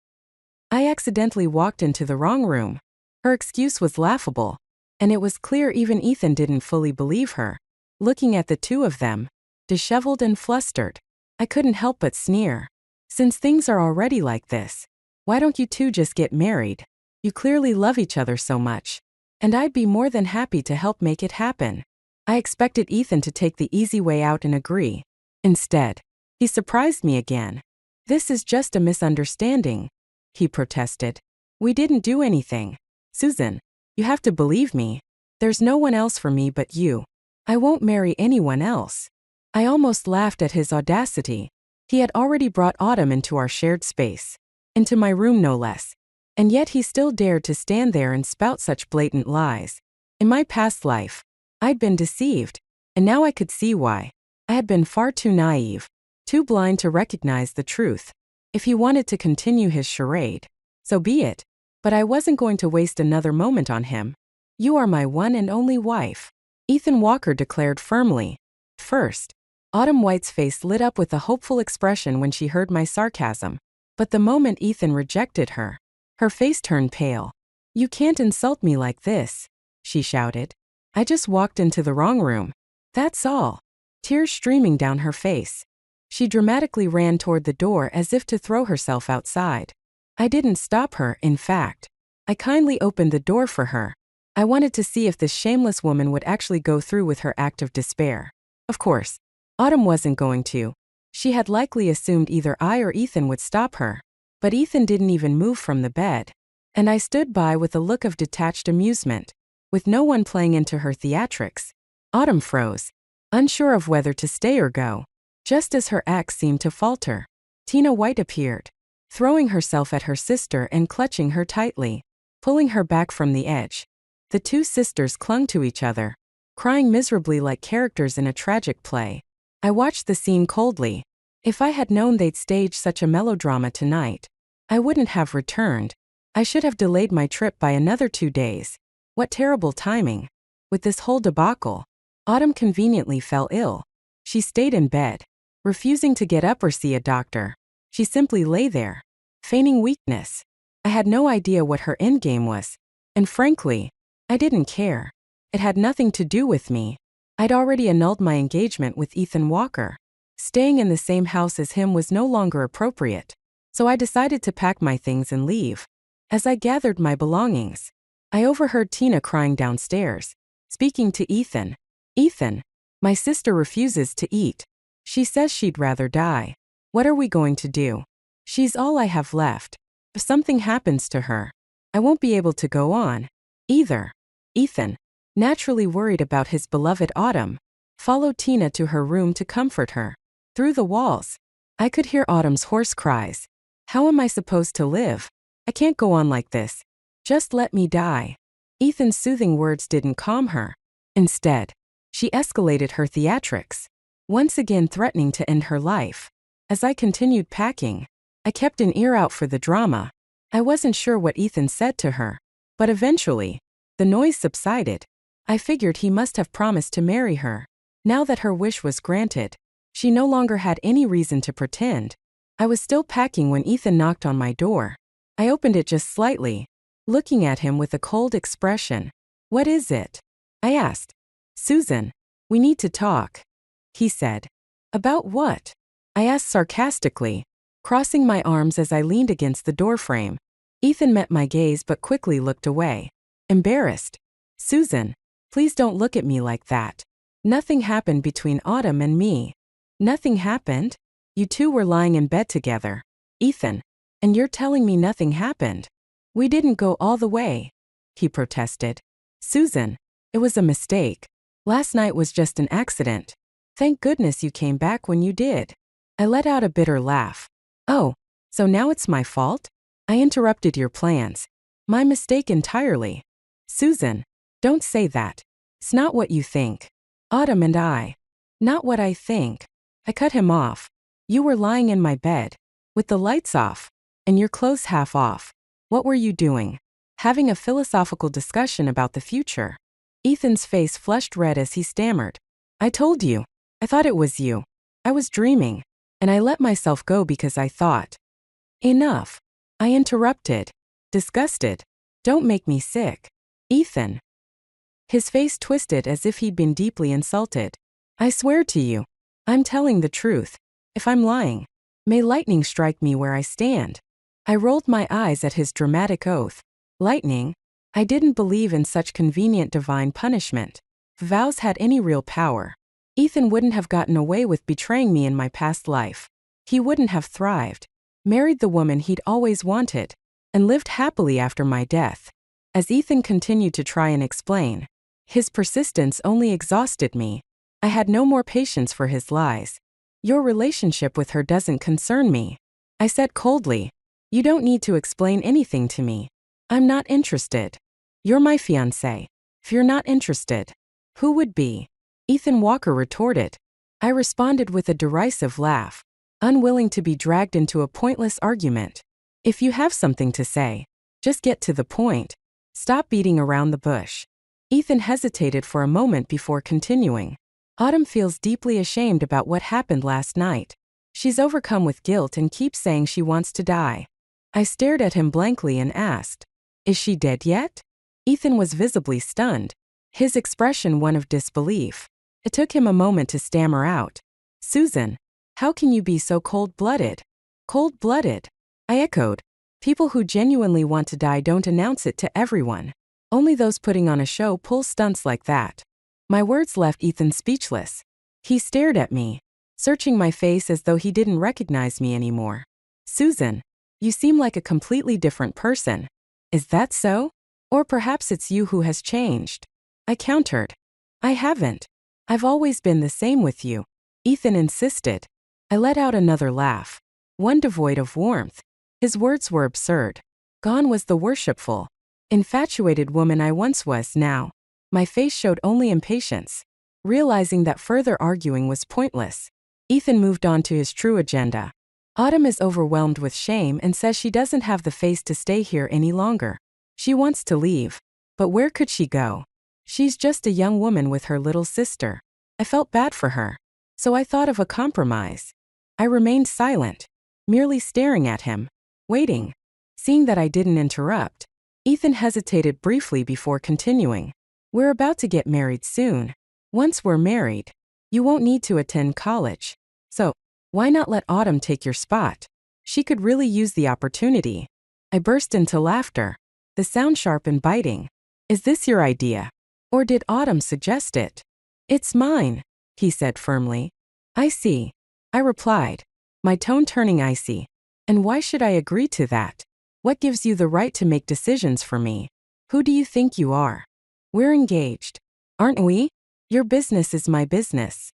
accidentally walked into the wrong room. Her excuse was laughable, and it was clear even Ethan didn't fully believe her. Looking at the two of them, disheveled and flustered, I couldn't help but sneer. Since things are already like this, why don't you two just get married? You clearly love each other so much, and I'd be more than happy to help make it happen. I expected Ethan to take the easy way out and agree. Instead, he surprised me again. This is just a misunderstanding, he protested. We didn't do anything. Susan, you have to believe me. There's no one else for me but you. I won't marry anyone else. I almost laughed at his audacity. He had already brought Autumn into our shared space, into my room no less, and yet he still dared to stand there and spout such blatant lies. In my past life, I'd been deceived, and now I could see why. I had been far too naive, too blind to recognize the truth. If he wanted to continue his charade, so be it, but I wasn't going to waste another moment on him. You are my one and only wife, Ethan Walker declared firmly. First, Autumn White's face lit up with a hopeful expression when she heard my sarcasm. But the moment Ethan rejected her, her face turned pale. You can't insult me like this, she shouted. I just walked into the wrong room. That's all. Tears streaming down her face. She dramatically ran toward the door as if to throw herself outside. I didn't stop her, in fact. I kindly opened the door for her. I wanted to see if this shameless woman would actually go through with her act of despair. Of course, Autumn wasn't going to. She had likely assumed either I or Ethan would stop her. But Ethan didn't even move from the bed. And I stood by with a look of detached amusement. With no one playing into her theatrics, Autumn froze, unsure of whether to stay or go. Just as her act seemed to falter, Tina White appeared, throwing herself at her sister and clutching her tightly, pulling her back from the edge. The two sisters clung to each other, crying miserably like characters in a tragic play. I watched the scene coldly. If I had known they'd stage such a melodrama tonight, I wouldn't have returned. I should have delayed my trip by another 2 days. What terrible timing. With this whole debacle, Autumn conveniently fell ill. She stayed in bed, refusing to get up or see a doctor. She simply lay there, feigning weakness. I had no idea what her endgame was, and frankly, I didn't care. It had nothing to do with me. I'd already annulled my engagement with Ethan Walker. Staying in the same house as him was no longer appropriate, so I decided to pack my things and leave. As I gathered my belongings, I overheard Tina crying downstairs, speaking to Ethan. Ethan, my sister refuses to eat. She says she'd rather die. What are we going to do? She's all I have left. If something happens to her, I won't be able to go on either. Ethan, naturally worried about his beloved Autumn, followed Tina to her room to comfort her. Through the walls, I could hear Autumn's hoarse cries. How am I supposed to live? I can't go on like this. Just let me die. Ethan's soothing words didn't calm her. Instead, she escalated her theatrics, once again threatening to end her life. As I continued packing, I kept an ear out for the drama. I wasn't sure what Ethan said to her, but eventually, the noise subsided. I figured he must have promised to marry her. Now that her wish was granted, she no longer had any reason to pretend. I was still packing when Ethan knocked on my door. I opened it just slightly, looking at him with a cold expression. What is it? I asked. Susan, we need to talk, he said. About what? I asked sarcastically. crossing my arms as I leaned against the doorframe. Ethan met my gaze but quickly looked away. Embarrassed. Susan, please don't look at me like that. Nothing happened between Autumn and me. Nothing happened? You two were lying in bed together, Ethan, and you're telling me nothing happened? We didn't go all the way, he protested. Susan, it was a mistake. Last night was just an accident. Thank goodness you came back when you did. I let out a bitter laugh. Oh, so now it's my fault? I interrupted your plans. My mistake entirely. Susan, don't say that. It's not what you think. Autumn and I. Not what I think. I cut him off. You were lying in my bed, with the lights off, and your clothes half off. What were you doing? Having a philosophical discussion about the future. Ethan's face flushed red as he stammered. I told you. I thought it was you. I was dreaming, and I let myself go because I thought. Enough. I interrupted. Disgusted. Don't make me sick. Ethan. His face twisted as if he'd been deeply insulted. I swear to you, I'm telling the truth. If I'm lying, may lightning strike me where I stand. I rolled my eyes at his dramatic oath. Lightning? I didn't believe in such convenient divine punishment. If vows had any real power, Ethan wouldn't have gotten away with betraying me in my past life. He wouldn't have thrived, married the woman he'd always wanted, and lived happily after my death. As Ethan continued to try and explain, his persistence only exhausted me. I had no more patience for his lies. Your relationship with her doesn't concern me, I said coldly. You don't need to explain anything to me. I'm not interested. You're my fiancé. If you're not interested, who would be? Ethan Walker retorted. I responded with a derisive laugh, unwilling to be dragged into a pointless argument. If you have something to say, just get to the point. Stop beating around the bush. Ethan hesitated for a moment before continuing. Autumn feels deeply ashamed about what happened last night. She's overcome with guilt and keeps saying she wants to die. I stared at him blankly and asked, Is she dead yet? Ethan was visibly stunned, his expression one of disbelief. It took him a moment to stammer out. Susan, how can you be so cold-blooded? Cold-blooded? I echoed. People who genuinely want to die don't announce it to everyone. Only those putting on a show pull stunts like that. My words left Ethan speechless. He stared at me, searching my face as though he didn't recognize me anymore. Susan, you seem like a completely different person. Is that so? Or perhaps it's you who has changed. I countered. I haven't. I've always been the same with you. Ethan insisted. I let out another laugh, one devoid of warmth. His words were absurd. Gone was the worshipful, infatuated woman I once was. Now, my face showed only impatience. Realizing that further arguing was pointless, Ethan moved on to his true agenda. Autumn is overwhelmed with shame and says she doesn't have the face to stay here any longer. She wants to leave. But where could she go? She's just a young woman with her little sister. I felt bad for her. So I thought of a compromise. I remained silent, merely staring at him, waiting. Seeing that I didn't interrupt, Ethan hesitated briefly before continuing. We're about to get married soon. Once we're married, you won't need to attend college. So, why not let Autumn take your spot? She could really use the opportunity. I burst into laughter, the sound sharp and biting. Is this your idea? Or did Autumn suggest it? It's mine, he said firmly. I see, I replied, my tone turning icy. And why should I agree to that? What gives you the right to make decisions for me? Who do you think you are? We're engaged, aren't we? Your business is my business,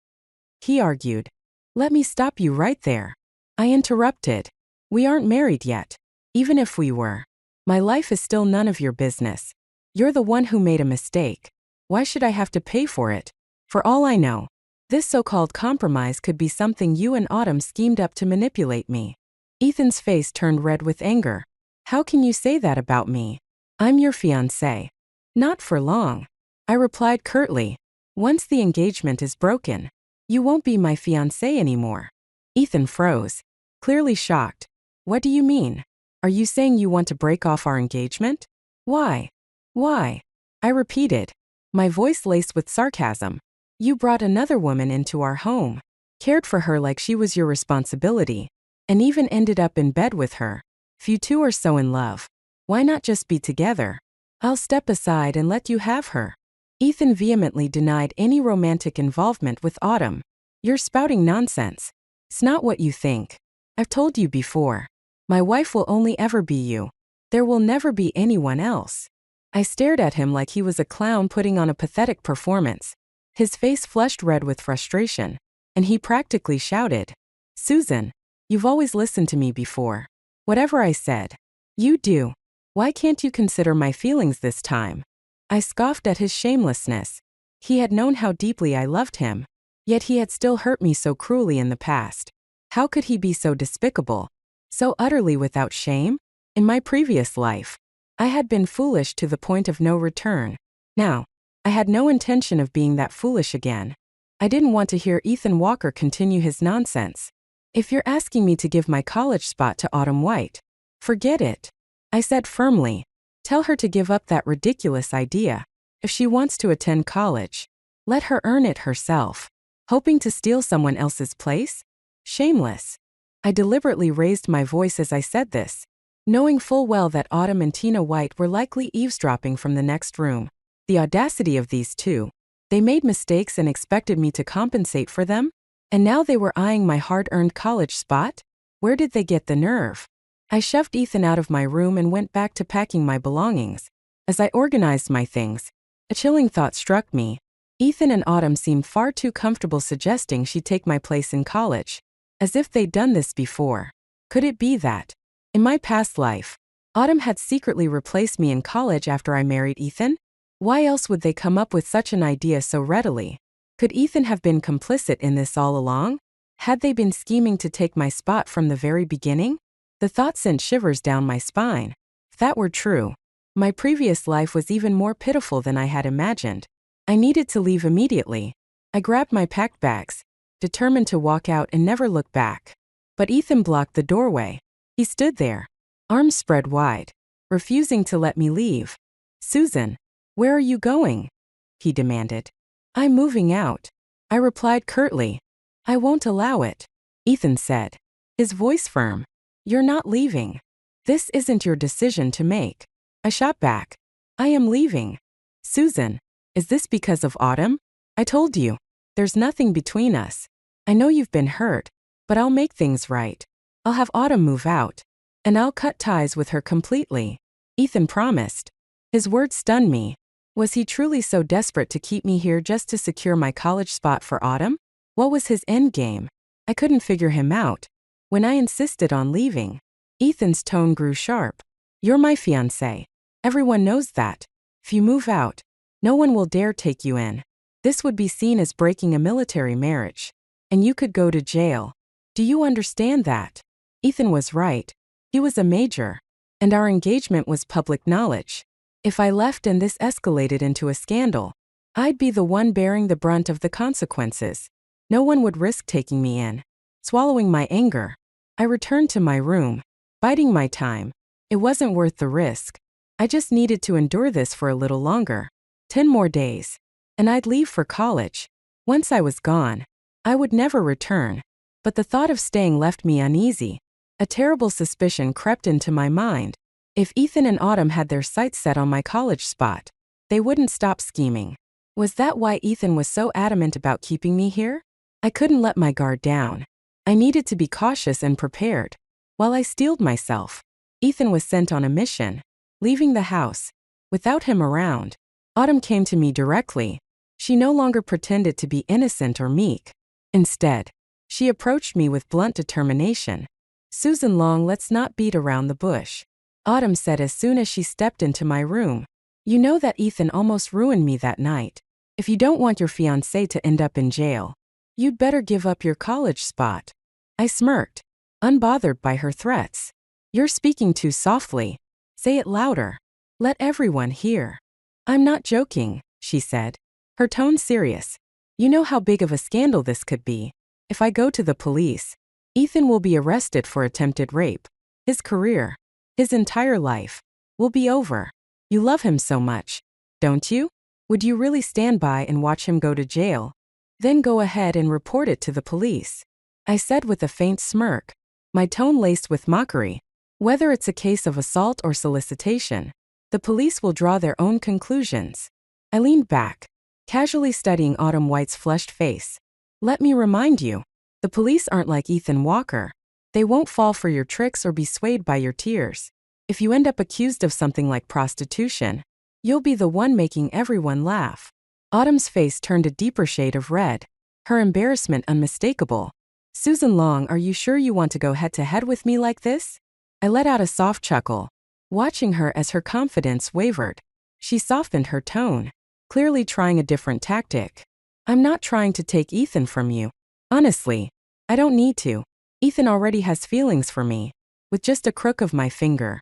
he argued. Let me stop you right there. I interrupted. We aren't married yet. Even if we were, my life is still none of your business. You're the one who made a mistake. Why should I have to pay for it? For all I know, this so-called compromise could be something you and Autumn schemed up to manipulate me. Ethan's face turned red with anger. How can you say that about me? I'm your fiancé. Not for long, I replied curtly. Once the engagement is broken, you won't be my fiancé anymore. Ethan froze, clearly shocked. What do you mean? Are you saying you want to break off our engagement? Why? Why? I repeated, my voice laced with sarcasm. You brought another woman into our home, cared for her like she was your responsibility, and even ended up in bed with her. If you two are so in love, why not just be together? I'll step aside and let you have her. Ethan vehemently denied any romantic involvement with Autumn. You're spouting nonsense. It's not what you think. I've told you before. My wife will only ever be you. There will never be anyone else. I stared at him like he was a clown putting on a pathetic performance. His face flushed red with frustration, and he practically shouted, Susan, you've always listened to me before. Whatever I said, you do. Why can't you consider my feelings this time? I scoffed at his shamelessness. He had known how deeply I loved him, yet he had still hurt me so cruelly in the past. How could he be so despicable? So utterly without shame? In my previous life, I had been foolish to the point of no return. Now, I had no intention of being that foolish again. I didn't want to hear Ethan Walker continue his nonsense. If you're asking me to give my college spot to Autumn White, forget it. I said firmly. Tell her to give up that ridiculous idea. If she wants to attend college, let her earn it herself. Hoping to steal someone else's place? Shameless. I deliberately raised my voice as I said this, knowing full well that Autumn and Tina White were likely eavesdropping from the next room. The audacity of these two. They made mistakes and expected me to compensate for them? And now they were eyeing my hard-earned college spot? Where did they get the nerve? I shoved Ethan out of my room and went back to packing my belongings. As I organized my things, a chilling thought struck me. Ethan and Autumn seemed far too comfortable suggesting she'd take my place in college, as if they'd done this before. Could it be that, in my past life, Autumn had secretly replaced me in college after I married Ethan? Why else would they come up with such an idea so readily? Could Ethan have been complicit in this all along? Had they been scheming to take my spot from the very beginning? The thought sent shivers down my spine. If that were true, my previous life was even more pitiful than I had imagined. I needed to leave immediately. I grabbed my packed bags, determined to walk out and never look back. But Ethan blocked the doorway. He stood there, arms spread wide, refusing to let me leave. Susan, where are you going? He demanded. I'm moving out. I replied curtly. I won't allow it. Ethan said, his voice firm. You're not leaving. This isn't your decision to make. I shot back. I am leaving. Susan, is this because of Autumn? I told you, there's nothing between us. I know you've been hurt, but I'll make things right. I'll have Autumn move out, and I'll cut ties with her completely. Ethan promised. His words stunned me. Was he truly so desperate to keep me here just to secure my college spot for Autumn? What was his endgame? I couldn't figure him out. When I insisted on leaving, Ethan's tone grew sharp. You're my fiancé. Everyone knows that. If you move out, no one will dare take you in. This would be seen as breaking a military marriage, and you could go to jail. Do you understand that? Ethan was right. He was a major, and our engagement was public knowledge. If I left and this escalated into a scandal, I'd be the one bearing the brunt of the consequences. No one would risk taking me in. Swallowing my anger, I returned to my room, biding my time. It wasn't worth the risk. I just needed to endure this for a little longer. 10 more days, and I'd leave for college. Once I was gone, I would never return. But the thought of staying left me uneasy. A terrible suspicion crept into my mind. If Ethan and Autumn had their sights set on my college spot, they wouldn't stop scheming. Was that why Ethan was so adamant about keeping me here? I couldn't let my guard down. I needed to be cautious and prepared. While I steeled myself, Ethan was sent on a mission. Leaving the house, without him around, Autumn came to me directly. She no longer pretended to be innocent or meek. Instead, she approached me with blunt determination. Susan Long, let's not beat around the bush. Autumn said as soon as she stepped into my room. You know that Ethan almost ruined me that night. If you don't want your fiancé to end up in jail, you'd better give up your college spot. I smirked, unbothered by her threats. You're speaking too softly. Say it louder. Let everyone hear. I'm not joking, she said, her tone serious. You know how big of a scandal this could be. If I go to the police, Ethan will be arrested for attempted rape. His career, his entire life, will be over. You love him so much, don't you? Would you really stand by and watch him go to jail? Then go ahead and report it to the police. I said with a faint smirk. my tone laced with mockery. Whether it's a case of assault or solicitation, the police will draw their own conclusions. I leaned back, casually studying Autumn White's flushed face. Let me remind you, the police aren't like Ethan Walker. They won't fall for your tricks or be swayed by your tears. If you end up accused of something like prostitution, you'll be the one making everyone laugh. Autumn's face turned a deeper shade of red, her embarrassment unmistakable. Susan Long, are you sure you want to go head-to-head with me like this? I let out a soft chuckle, watching her as her confidence wavered. She softened her tone, clearly trying a different tactic. I'm not trying to take Ethan from you. Honestly, I don't need to. Ethan already has feelings for me, with just a crook of my finger.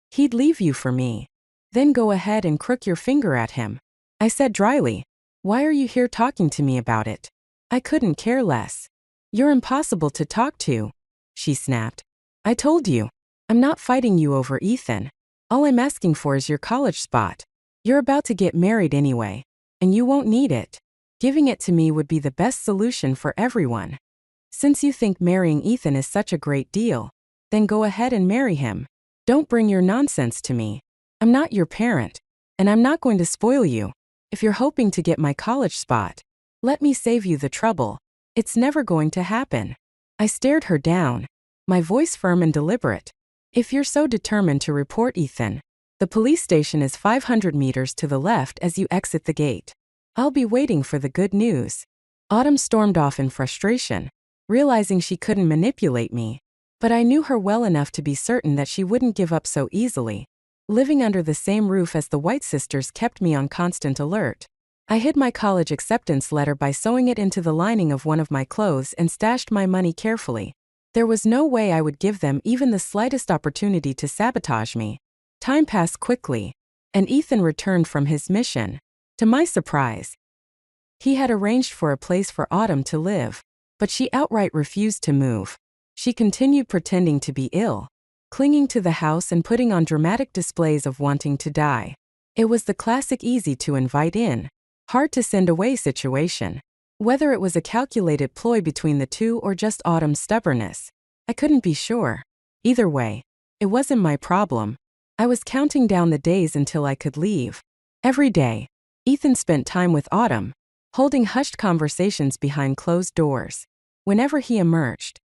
He'd leave you for me. Then go ahead and crook your finger at him. I said dryly. Why are you here talking to me about it? I couldn't care less. You're impossible to talk to, she snapped. I told you, I'm not fighting you over Ethan. All I'm asking for is your college spot. You're about to get married anyway, and you won't need it. Giving it to me would be the best solution for everyone. Since you think marrying Ethan is such a great deal, then go ahead and marry him. Don't bring your nonsense to me. I'm not your parent, and I'm not going to spoil you. If you're hoping to get my college spot, let me save you the trouble. It's never going to happen. I stared her down, my voice firm and deliberate. If you're so determined to report Ethan, the police station is 500 meters to the left as you exit the gate. I'll be waiting for the good news. Autumn stormed off in frustration, realizing she couldn't manipulate me. But I knew her well enough to be certain that she wouldn't give up so easily. Living under the same roof as the White sisters kept me on constant alert. I hid my college acceptance letter by sewing it into the lining of one of my clothes and stashed my money carefully. There was no way I would give them even the slightest opportunity to sabotage me. Time passed quickly, and Ethan returned from his mission. To my surprise, he had arranged for a place for Autumn to live, but she outright refused to move. She continued pretending to be ill, clinging to the house and putting on dramatic displays of wanting to die. It was the classic easy to invite in, hard to send away situation. Whether it was a calculated ploy between the two or just Autumn's stubbornness, I couldn't be sure. Either way, it wasn't my problem. I was counting down the days until I could leave. Every day, Ethan spent time with Autumn, holding hushed conversations behind closed doors. Whenever he emerged,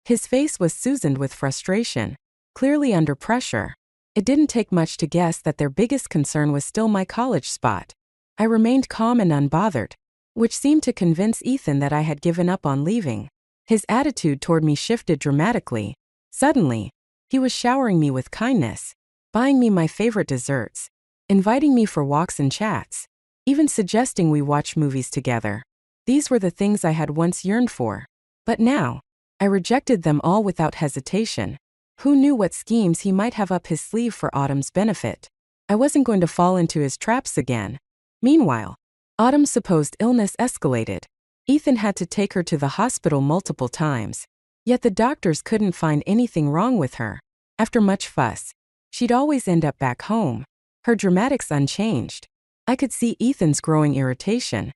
his face was seasoned with frustration, clearly under pressure. It didn't take much to guess that their biggest concern was still my college spot. I remained calm and unbothered, which seemed to convince Ethan that I had given up on leaving. His attitude toward me shifted dramatically. Suddenly, he was showering me with kindness, buying me my favorite desserts, inviting me for walks and chats, even suggesting we watch movies together. These were the things I had once yearned for. But now, I rejected them all without hesitation. Who knew what schemes he might have up his sleeve for Autumn's benefit? I wasn't going to fall into his traps again. Meanwhile, Autumn's supposed illness escalated. Ethan had to take her to the hospital multiple times. Yet the doctors couldn't find anything wrong with her. After much fuss, she'd always end up back home, her dramatics unchanged. I could see Ethan's growing irritation.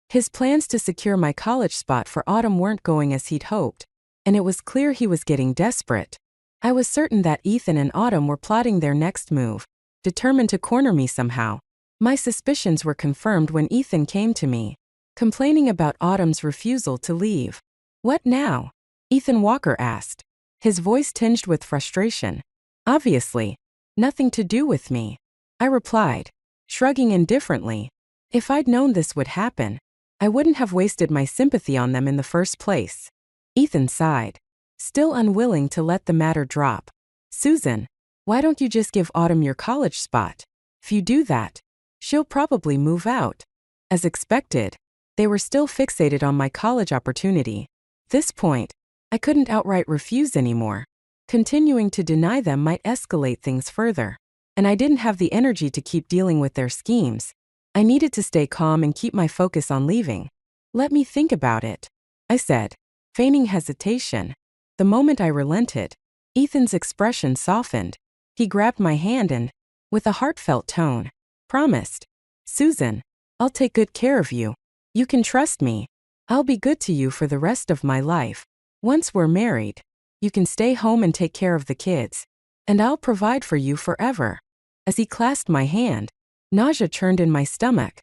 His plans to secure my college spot for Autumn weren't going as he'd hoped, and it was clear he was getting desperate. I was certain that Ethan and Autumn were plotting their next move, determined to corner me somehow. My suspicions were confirmed when Ethan came to me, complaining about Autumn's refusal to leave. What now? Ethan Walker asked, his voice tinged with frustration. Obviously, nothing to do with me, I replied, shrugging indifferently. If I'd known this would happen, I wouldn't have wasted my sympathy on them in the first place. Ethan sighed, still unwilling to let the matter drop. Susan, why don't you just give Autumn your college spot? If you do that, she'll probably move out. As expected, they were still fixated on my college opportunity. At this point, I couldn't outright refuse anymore. Continuing to deny them might escalate things further, and I didn't have the energy to keep dealing with their schemes. I needed to stay calm and keep my focus on leaving. Let me think about it, I said, feigning hesitation. The moment I relented, Ethan's expression softened. He grabbed my hand and, with a heartfelt tone, promised, Susan, I'll take good care of you. You can trust me. I'll be good to you for the rest of my life. Once we're married, You can stay home and take care of the kids. And I'll provide for you forever. As he clasped my hand, nausea churned in my stomach.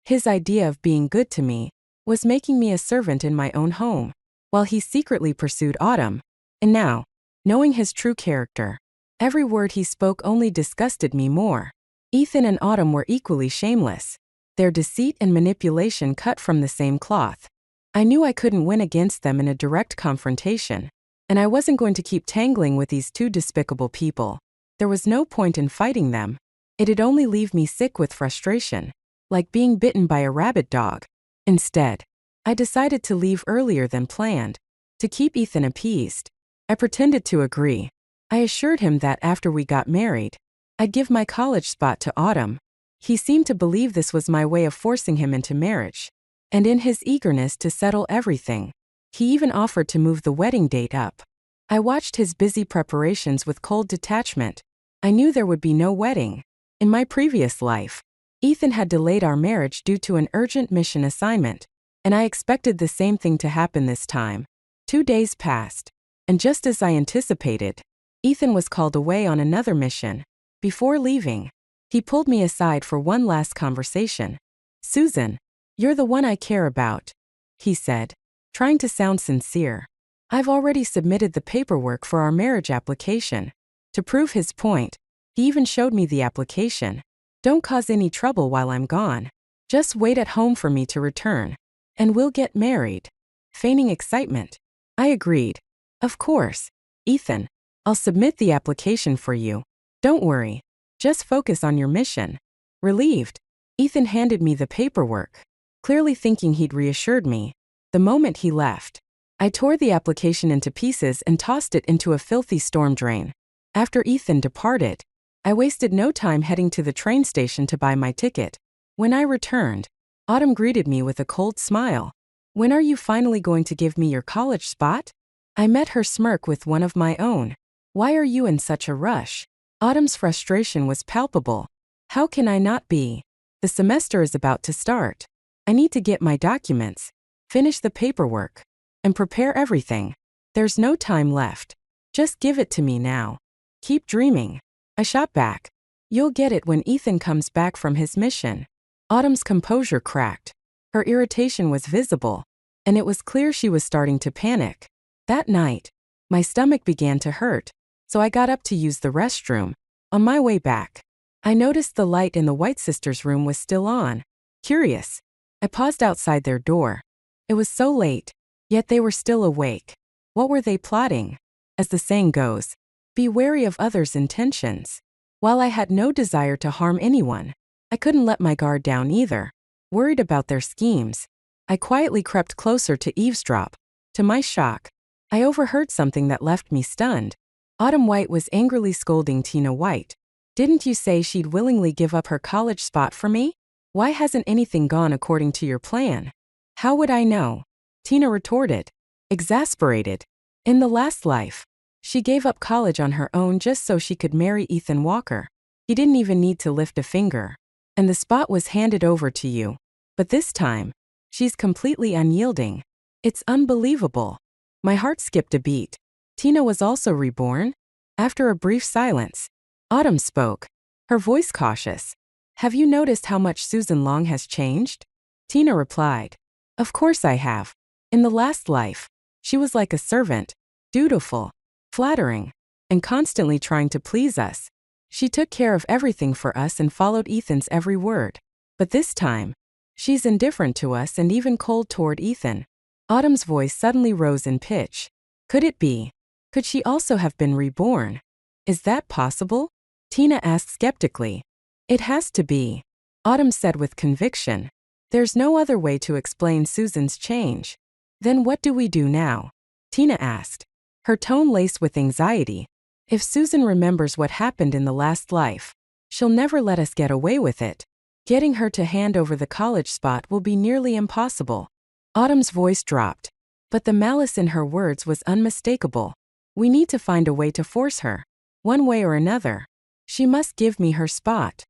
His idea of being good to me was making me a servant in my own home, while he secretly pursued Autumn. And now, knowing his true character, every word he spoke only disgusted me more. Ethan and Autumn were equally shameless. Their deceit and manipulation cut from the same cloth. I knew I couldn't win against them in a direct confrontation, and I wasn't going to keep tangling with these two despicable people. There was no point in fighting them. It'd only leave me sick with frustration, like being bitten by a rabid dog. Instead, I decided to leave earlier than planned. To keep Ethan appeased, I pretended to agree. I assured him that after we got married, I'd give my college spot to Autumn. He seemed to believe this was my way of forcing him into marriage. And in his eagerness to settle everything, he even offered to move the wedding date up. I watched his busy preparations with cold detachment. I knew there would be no wedding. In my previous life, Ethan had delayed our marriage due to an urgent mission assignment, and I expected the same thing to happen this time. 2 days passed, and just as I anticipated, Ethan was called away on another mission. Before leaving, he pulled me aside for one last conversation. "Susan, you're the one I care about," he said, trying to sound sincere. "I've already submitted the paperwork for our marriage application." To prove his point, he even showed me the application. "Don't cause any trouble while I'm gone. Just wait at home for me to return, and we'll get married." Feigning excitement, I agreed. "Of course, Ethan, I'll submit the application for you. Don't worry. Just focus on your mission." Relieved, Ethan handed me the paperwork, clearly thinking he'd reassured me. The moment he left, I tore the application into pieces and tossed it into a filthy storm drain. After Ethan departed, I wasted no time heading to the train station to buy my ticket. When I returned, Autumn greeted me with a cold smile. "When are you finally going to give me your college spot?" I met her smirk with one of my own. "Why are you in such a rush?" Autumn's frustration was palpable. "How can I not be? The semester is about to start. I need to get my documents, finish the paperwork, and prepare everything. There's no time left. Just give it to me now." "Keep dreaming," I shot back. "You'll get it when Ethan comes back from his mission." Autumn's composure cracked. Her irritation was visible, and it was clear she was starting to panic. That night, my stomach began to hurt, so I got up to use the restroom. On my way back, I noticed the light in the White sisters' room was still on. Curious, I paused outside their door. It was so late, yet they were still awake. What were they plotting? As the saying goes, be wary of others' intentions. While I had no desire to harm anyone, I couldn't let my guard down either. Worried about their schemes, I quietly crept closer to eavesdrop. To my shock, I overheard something that left me stunned. Autumn White was angrily scolding Tina White. "Didn't you say she'd willingly give up her college spot for me? Why hasn't anything gone according to your plan?" "How would I know?" Tina retorted, exasperated. "In the last life, she gave up college on her own just so she could marry Ethan Walker. He didn't even need to lift a finger. And the spot was handed over to you. But this time, she's completely unyielding. It's unbelievable." My heart skipped a beat. Tina was also reborn? After a brief silence, Autumn spoke, her voice cautious. "Have you noticed how much Susan Long has changed?" Tina replied, "Of course I have. In the last life, she was like a servant, dutiful, flattering, and constantly trying to please us. She took care of everything for us and followed Ethan's every word. But this time, she's indifferent to us and even cold toward Ethan." Autumn's voice suddenly rose in pitch. "Could it be? Could she also have been reborn? Is that possible?" Tina asked skeptically. "It has to be," Autumn said with conviction. "There's no other way to explain Susan's change." "Then what do we do now?" Tina asked, her tone laced with anxiety. "If Susan remembers what happened in the last life, she'll never let us get away with it. Getting her to hand over the college spot will be nearly impossible." Autumn's voice dropped, but the malice in her words was unmistakable. "We need to find a way to force her. One way or another. She must give me her spot."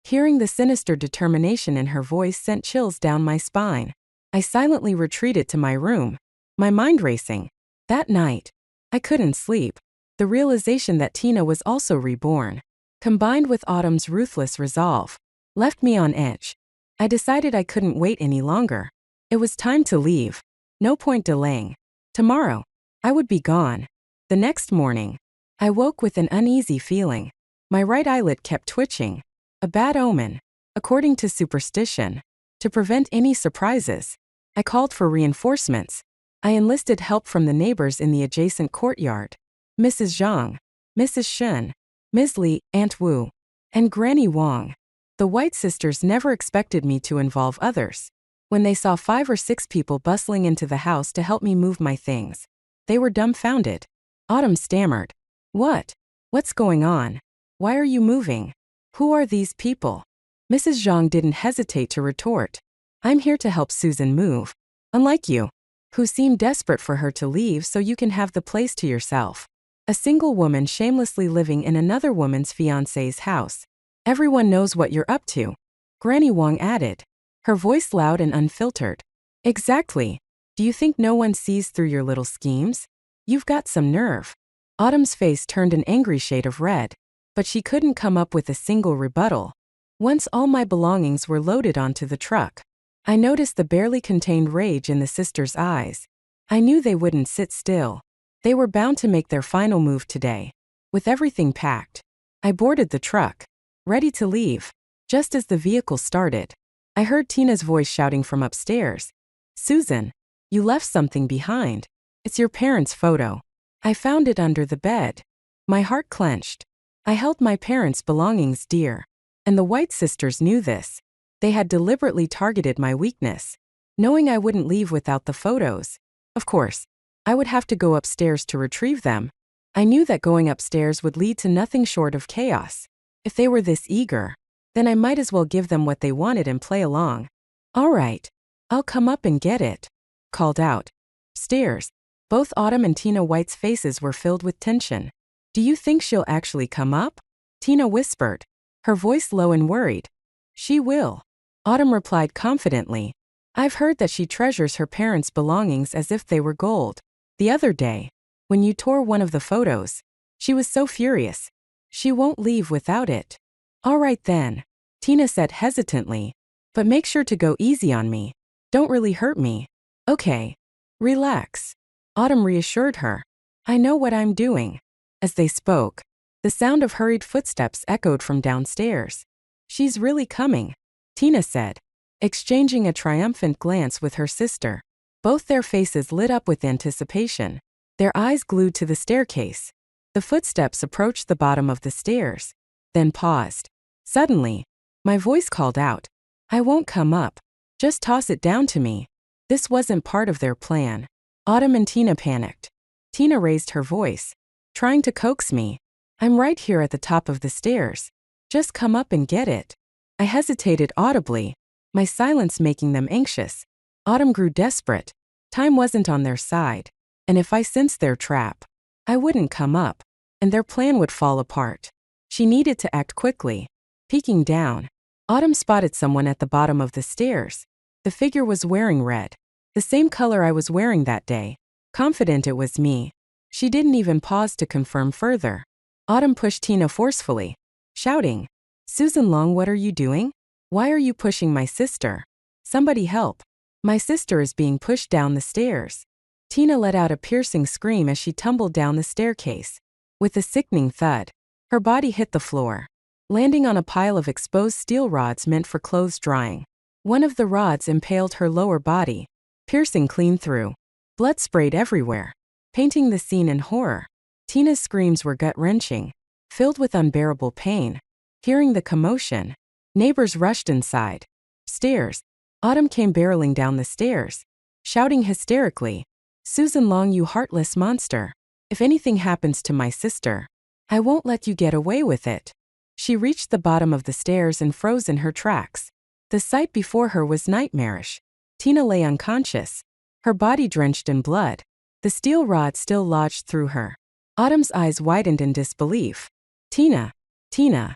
Hearing the sinister determination in her voice sent chills down my spine. I silently retreated to my room, my mind racing. That night, I couldn't sleep. The realization that Tina was also reborn, combined with Autumn's ruthless resolve, left me on edge. I decided I couldn't wait any longer. It was time to leave. No point delaying. Tomorrow, I would be gone. The next morning, I woke with an uneasy feeling. My right eyelid kept twitching. A bad omen, according to superstition. To prevent any surprises, I called for reinforcements. I enlisted help from the neighbors in the adjacent courtyard. Mrs. Zhang, Mrs. Shen, Ms. Li, Aunt Wu, and Granny Wang. The White sisters never expected me to involve others. When they saw 5 or 6 people bustling into the house to help me move my things, they were dumbfounded. Autumn stammered. What's going on? Why are you moving? Who are these people? Mrs. Zhang didn't hesitate to retort. I'm here to help Susan move. Unlike you, who seem desperate for her to leave so you can have the place to yourself. A single woman shamelessly living in another woman's fiancé's house. Everyone knows what you're up to. Granny Wang added, her voice loud and unfiltered. Exactly. Do you think no one sees through your little schemes? You've got some nerve. Autumn's face turned an angry shade of red, but she couldn't come up with a single rebuttal. Once all my belongings were loaded onto the truck, I noticed the barely contained rage in the sisters' eyes. I knew they wouldn't sit still. They were bound to make their final move today. With everything packed, I boarded the truck, ready to leave. Just as the vehicle started, I heard Tina's voice shouting from upstairs. Susan, you left something behind. It's your parents' photo. I found it under the bed. My heart clenched. I held my parents' belongings dear, and the White sisters knew this. They had deliberately targeted my weakness, knowing I wouldn't leave without the photos. Of course, I would have to go upstairs to retrieve them. I knew that going upstairs would lead to nothing short of chaos. If they were this eager, then I might as well give them what they wanted and play along. All right, I'll come up and get it, called out. Stairs. Both Autumn and Tina White's faces were filled with tension. Do you think she'll actually come up? Tina whispered, her voice low and worried. She will. Autumn replied confidently. I've heard that she treasures her parents' belongings as if they were gold. The other day, when you tore one of the photos, she was so furious. She won't leave without it. All right then, Tina said hesitantly. But make sure to go easy on me. Don't really hurt me. Okay. Relax. Autumn reassured her. I know what I'm doing. As they spoke, the sound of hurried footsteps echoed from downstairs. She's really coming, Tina said, exchanging a triumphant glance with her sister. Both their faces lit up with anticipation, their eyes glued to the staircase. The footsteps approached the bottom of the stairs, then paused. Suddenly, my voice called out, I won't come up. Just toss it down to me. This wasn't part of their plan. Autumn and Tina panicked. Tina raised her voice, trying to coax me. I'm right here at the top of the stairs. Just come up and get it. I hesitated audibly, my silence making them anxious. Autumn grew desperate. Time wasn't on their side, and if I sensed their trap, I wouldn't come up, and their plan would fall apart. She needed to act quickly. Peeking down, Autumn spotted someone at the bottom of the stairs. The figure was wearing red, the same color I was wearing that day. Confident it was me, she didn't even pause to confirm further. Autumn pushed Tina forcefully, shouting, Susan Long, what are you doing? Why are you pushing my sister? Somebody help. My sister is being pushed down the stairs. Tina let out a piercing scream as she tumbled down the staircase. With a sickening thud, her body hit the floor, landing on a pile of exposed steel rods meant for clothes drying. One of the rods impaled her lower body, piercing clean through. Blood sprayed everywhere, painting the scene in horror. Tina's screams were gut-wrenching, filled with unbearable pain. Hearing the commotion, neighbors rushed inside. Stairs. Autumn came barreling down the stairs, shouting hysterically, Susan Long, you heartless monster. If anything happens to my sister, I won't let you get away with it. She reached the bottom of the stairs and froze in her tracks. The sight before her was nightmarish. Tina lay unconscious, her body drenched in blood, the steel rod still lodged through her. Autumn's eyes widened in disbelief. Tina! Tina!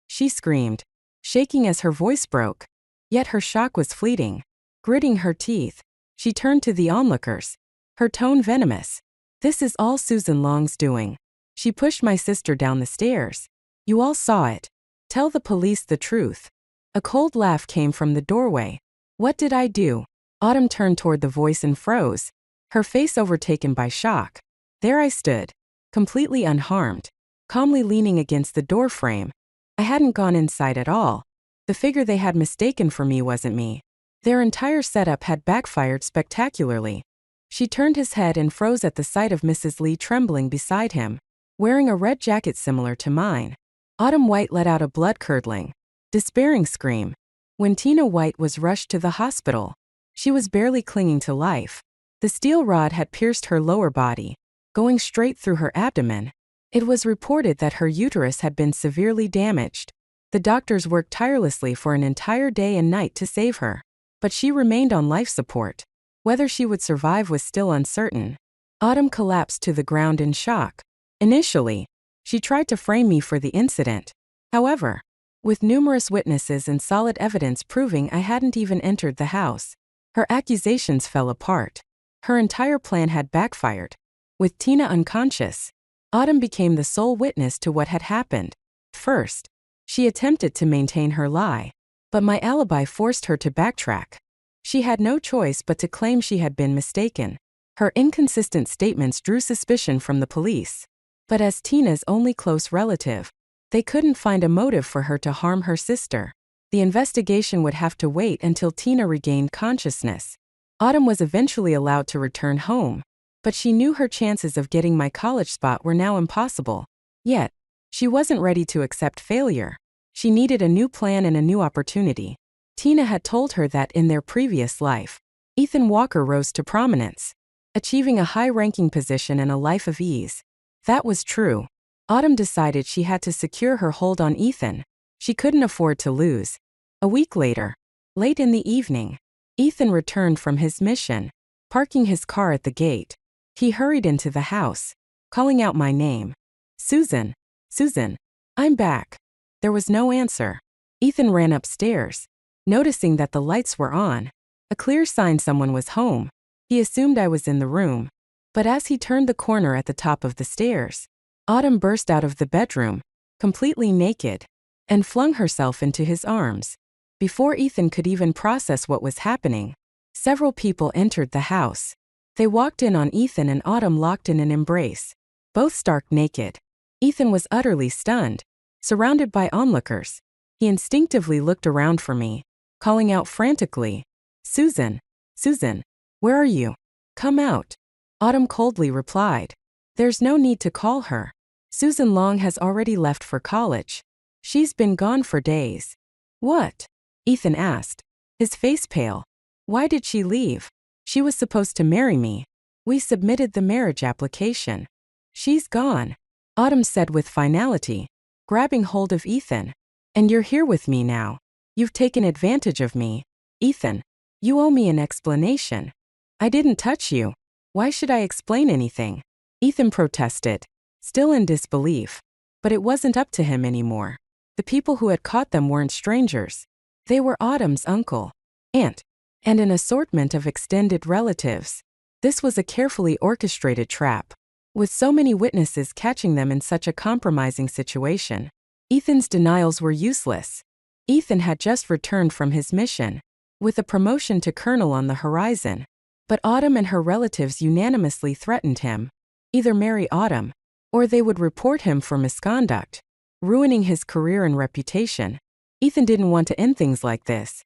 She screamed, shaking as her voice broke. Yet her shock was fleeting. Gritting her teeth, she turned to the onlookers, her tone venomous. This is all Susan Long's doing. She pushed my sister down the stairs. You all saw it. Tell the police the truth. A cold laugh came from the doorway. What did I do? Autumn turned toward the voice and froze, her face overtaken by shock. There I stood, completely unharmed, calmly leaning against the doorframe. I hadn't gone inside at all. The figure they had mistaken for me wasn't me. Their entire setup had backfired spectacularly. She turned his head and froze at the sight of Mrs. Lee trembling beside him, wearing a red jacket similar to mine. Autumn White let out a blood-curdling, despairing scream. When Tina White was rushed to the hospital, she was barely clinging to life. The steel rod had pierced her lower body, going straight through her abdomen. It was reported that her uterus had been severely damaged. The doctors worked tirelessly for an entire day and night to save her, but she remained on life support. Whether she would survive was still uncertain. Autumn collapsed to the ground in shock. Initially, she tried to frame me for the incident. However, with numerous witnesses and solid evidence proving I hadn't even entered the house, her accusations fell apart. Her entire plan had backfired. With Tina unconscious, Autumn became the sole witness to what had happened. First, she attempted to maintain her lie, but my alibi forced her to backtrack. She had no choice but to claim she had been mistaken. Her inconsistent statements drew suspicion from the police. But as Tina's only close relative, they couldn't find a motive for her to harm her sister. The investigation would have to wait until Tina regained consciousness. Autumn was eventually allowed to return home, but she knew her chances of getting my college spot were now impossible. Yet, she wasn't ready to accept failure. She needed a new plan and a new opportunity. Tina had told her that in their previous life, Ethan Walker rose to prominence, achieving a high-ranking position and a life of ease. That was true. Autumn decided she had to secure her hold on Ethan. She couldn't afford to lose. A week later, late in the evening, Ethan returned from his mission. Parking his car at the gate, he hurried into the house, calling out my name. Susan, Susan, I'm back. There was no answer. Ethan ran upstairs, noticing that the lights were on, a clear sign someone was home. He assumed I was in the room. But as he turned the corner at the top of the stairs, Autumn burst out of the bedroom, completely naked, and flung herself into his arms. Before Ethan could even process what was happening, several people entered the house. They walked in on Ethan and Autumn locked in an embrace, both stark naked. Ethan was utterly stunned, surrounded by onlookers. He instinctively looked around for me, calling out frantically, Susan, Susan, where are you? Come out. Autumn coldly replied, There's no need to call her. Susan Long has already left for college. She's been gone for days. What? Ethan asked, his face pale. Why did she leave? She was supposed to marry me. We submitted the marriage application. She's gone, Autumn said with finality, grabbing hold of Ethan. And you're here with me now. You've taken advantage of me. Ethan, you owe me an explanation. I didn't touch you. Why should I explain anything? Ethan protested, still in disbelief. But it wasn't up to him anymore. The people who had caught them weren't strangers. They were Autumn's uncle, aunt, and an assortment of extended relatives. This was a carefully orchestrated trap, with so many witnesses catching them in such a compromising situation. Ethan's denials were useless. Ethan had just returned from his mission, with a promotion to colonel on the horizon. But Autumn and her relatives unanimously threatened him. Either marry Autumn, or they would report him for misconduct, ruining his career and reputation. Ethan didn't want to end things like this.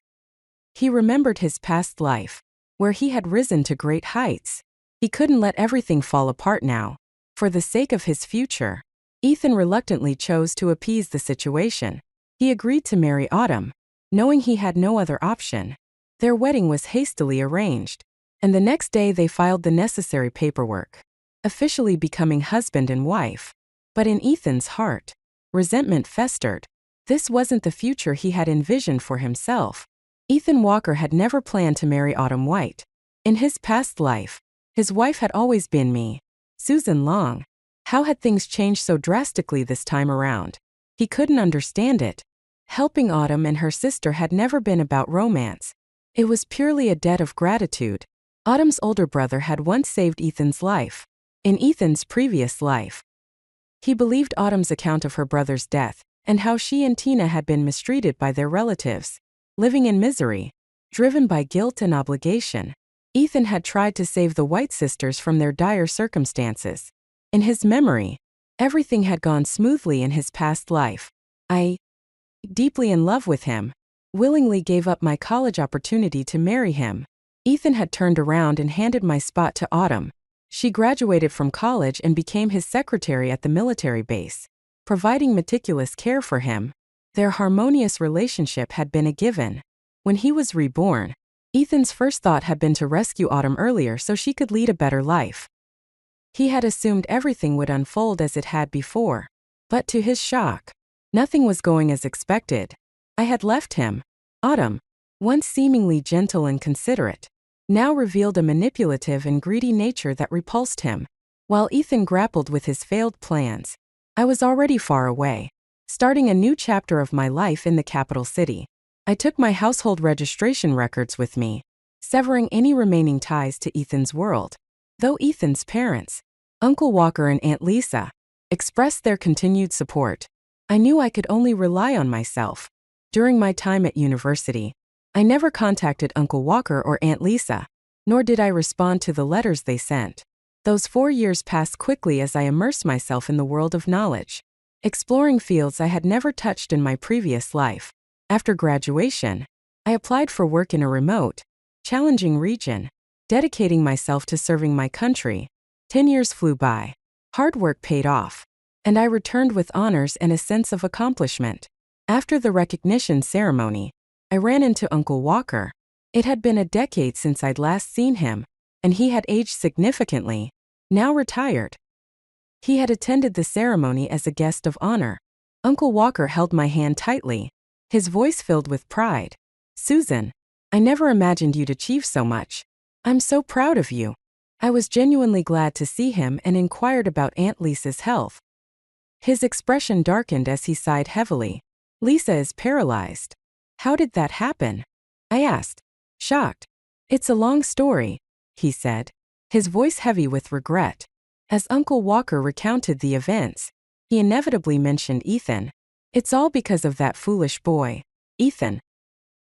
He remembered his past life, where he had risen to great heights. He couldn't let everything fall apart now. For the sake of his future, Ethan reluctantly chose to appease the situation. He agreed to marry Autumn, knowing he had no other option. Their wedding was hastily arranged, and the next day they filed the necessary paperwork, officially becoming husband and wife. But in Ethan's heart, resentment festered. This wasn't the future he had envisioned for himself. Ethan Walker had never planned to marry Autumn White. In his past life, his wife had always been me, Susan Long. How had things changed so drastically this time around? He couldn't understand it. Helping Autumn and her sister had never been about romance. It was purely a debt of gratitude. Autumn's older brother had once saved Ethan's life. in Ethan's previous life. He believed Autumn's account of her brother's death, and how she and Tina had been mistreated by their relatives. Living in misery, driven by guilt and obligation, Ethan had tried to save the White sisters from their dire circumstances. In his memory, everything had gone smoothly in his past life. I, deeply in love with him, willingly gave up my college opportunity to marry him. Ethan had turned around and handed my spot to Autumn. She graduated from college and became his secretary at the military base, providing meticulous care for him. Their harmonious relationship had been a given. When he was reborn, Ethan's first thought had been to rescue Autumn earlier so she could lead a better life. He had assumed everything would unfold as it had before. But to his shock, nothing was going as expected. I had left him. Autumn, once seemingly gentle and considerate, now revealed a manipulative and greedy nature that repulsed him. While Ethan grappled with his failed plans, I was already far away, starting a new chapter of my life in the capital city. I took my household registration records with me, severing any remaining ties to Ethan's world. Though Ethan's parents, Uncle Walker and Aunt Lisa, expressed their continued support, I knew I could only rely on myself. During my time at university, I never contacted Uncle Walker or Aunt Lisa, nor did I respond to the letters they sent. Those 4 years passed quickly as I immersed myself in the world of knowledge, exploring fields I had never touched in my previous life. After graduation, I applied for work in a remote, challenging region, dedicating myself to serving my country. 10 years flew by. Hard work paid off, and I returned with honors and a sense of accomplishment. After the recognition ceremony, I ran into Uncle Walker. It had been a decade since I'd last seen him, and he had aged significantly, now retired. He had attended the ceremony as a guest of honor. Uncle Walker held my hand tightly, his voice filled with pride. "Susan, I never imagined you'd achieve so much. I'm so proud of you." I was genuinely glad to see him and inquired about Aunt Lisa's health. His expression darkened as he sighed heavily. "Lisa is paralyzed." "How did that happen?" I asked, shocked. "It's a long story," he said, his voice heavy with regret. As Uncle Walker recounted the events, he inevitably mentioned Ethan. "It's all because of that foolish boy, Ethan.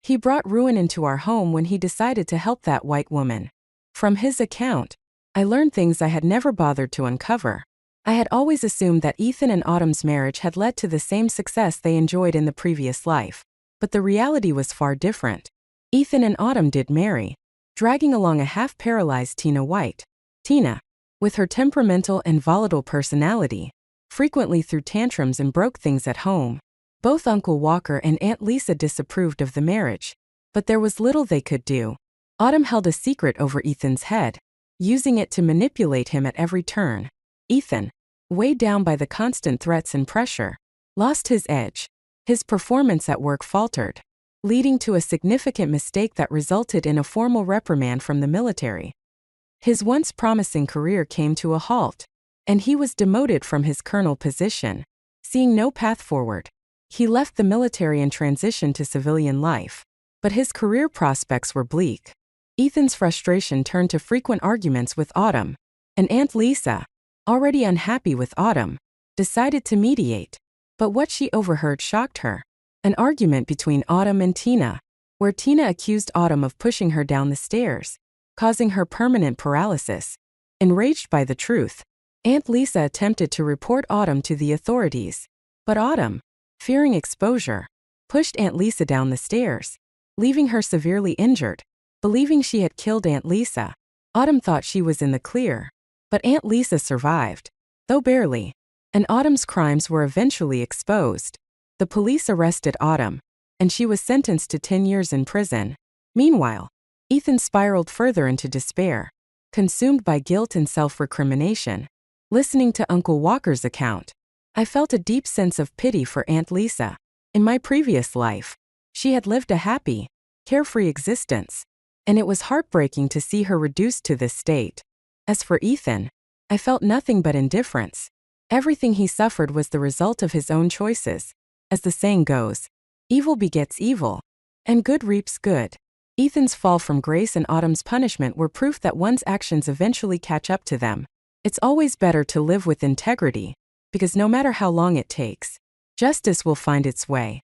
He brought ruin into our home when he decided to help that white woman." From his account, I learned things I had never bothered to uncover. I had always assumed that Ethan and Autumn's marriage had led to the same success they enjoyed in the previous life. But the reality was far different. Ethan and Autumn did marry, dragging along a half-paralyzed Tina White. Tina, with her temperamental and volatile personality, frequently threw tantrums and broke things at home. Both Uncle Walker and Aunt Lisa disapproved of the marriage, but there was little they could do. Autumn held a secret over Ethan's head, using it to manipulate him at every turn. Ethan, weighed down by the constant threats and pressure, lost his edge. His performance at work faltered, leading to a significant mistake that resulted in a formal reprimand from the military. His once promising career came to a halt, and he was demoted from his colonel position. Seeing no path forward, he left the military and transitioned to civilian life. But his career prospects were bleak. Ethan's frustration turned to frequent arguments with Autumn, and Aunt Lisa, already unhappy with Autumn, decided to mediate. But what she overheard shocked her. An argument between Autumn and Tina, where Tina accused Autumn of pushing her down the stairs, causing her permanent paralysis. Enraged by the truth, Aunt Lisa attempted to report Autumn to the authorities. But Autumn, fearing exposure, pushed Aunt Lisa down the stairs, leaving her severely injured. Believing she had killed Aunt Lisa, Autumn thought she was in the clear. But Aunt Lisa survived, though barely, and Autumn's crimes were eventually exposed. The police arrested Autumn, and she was sentenced to 10 years in prison. Meanwhile, Ethan spiraled further into despair, consumed by guilt and self-recrimination. Listening to Uncle Walker's account, I felt a deep sense of pity for Aunt Lisa. In my previous life, she had lived a happy, carefree existence, and it was heartbreaking to see her reduced to this state. As for Ethan, I felt nothing but indifference. Everything he suffered was the result of his own choices. As the saying goes, evil begets evil, and good reaps good. Ethan's fall from grace and Autumn's punishment were proof that one's actions eventually catch up to them. It's always better to live with integrity, because no matter how long it takes, justice will find its way.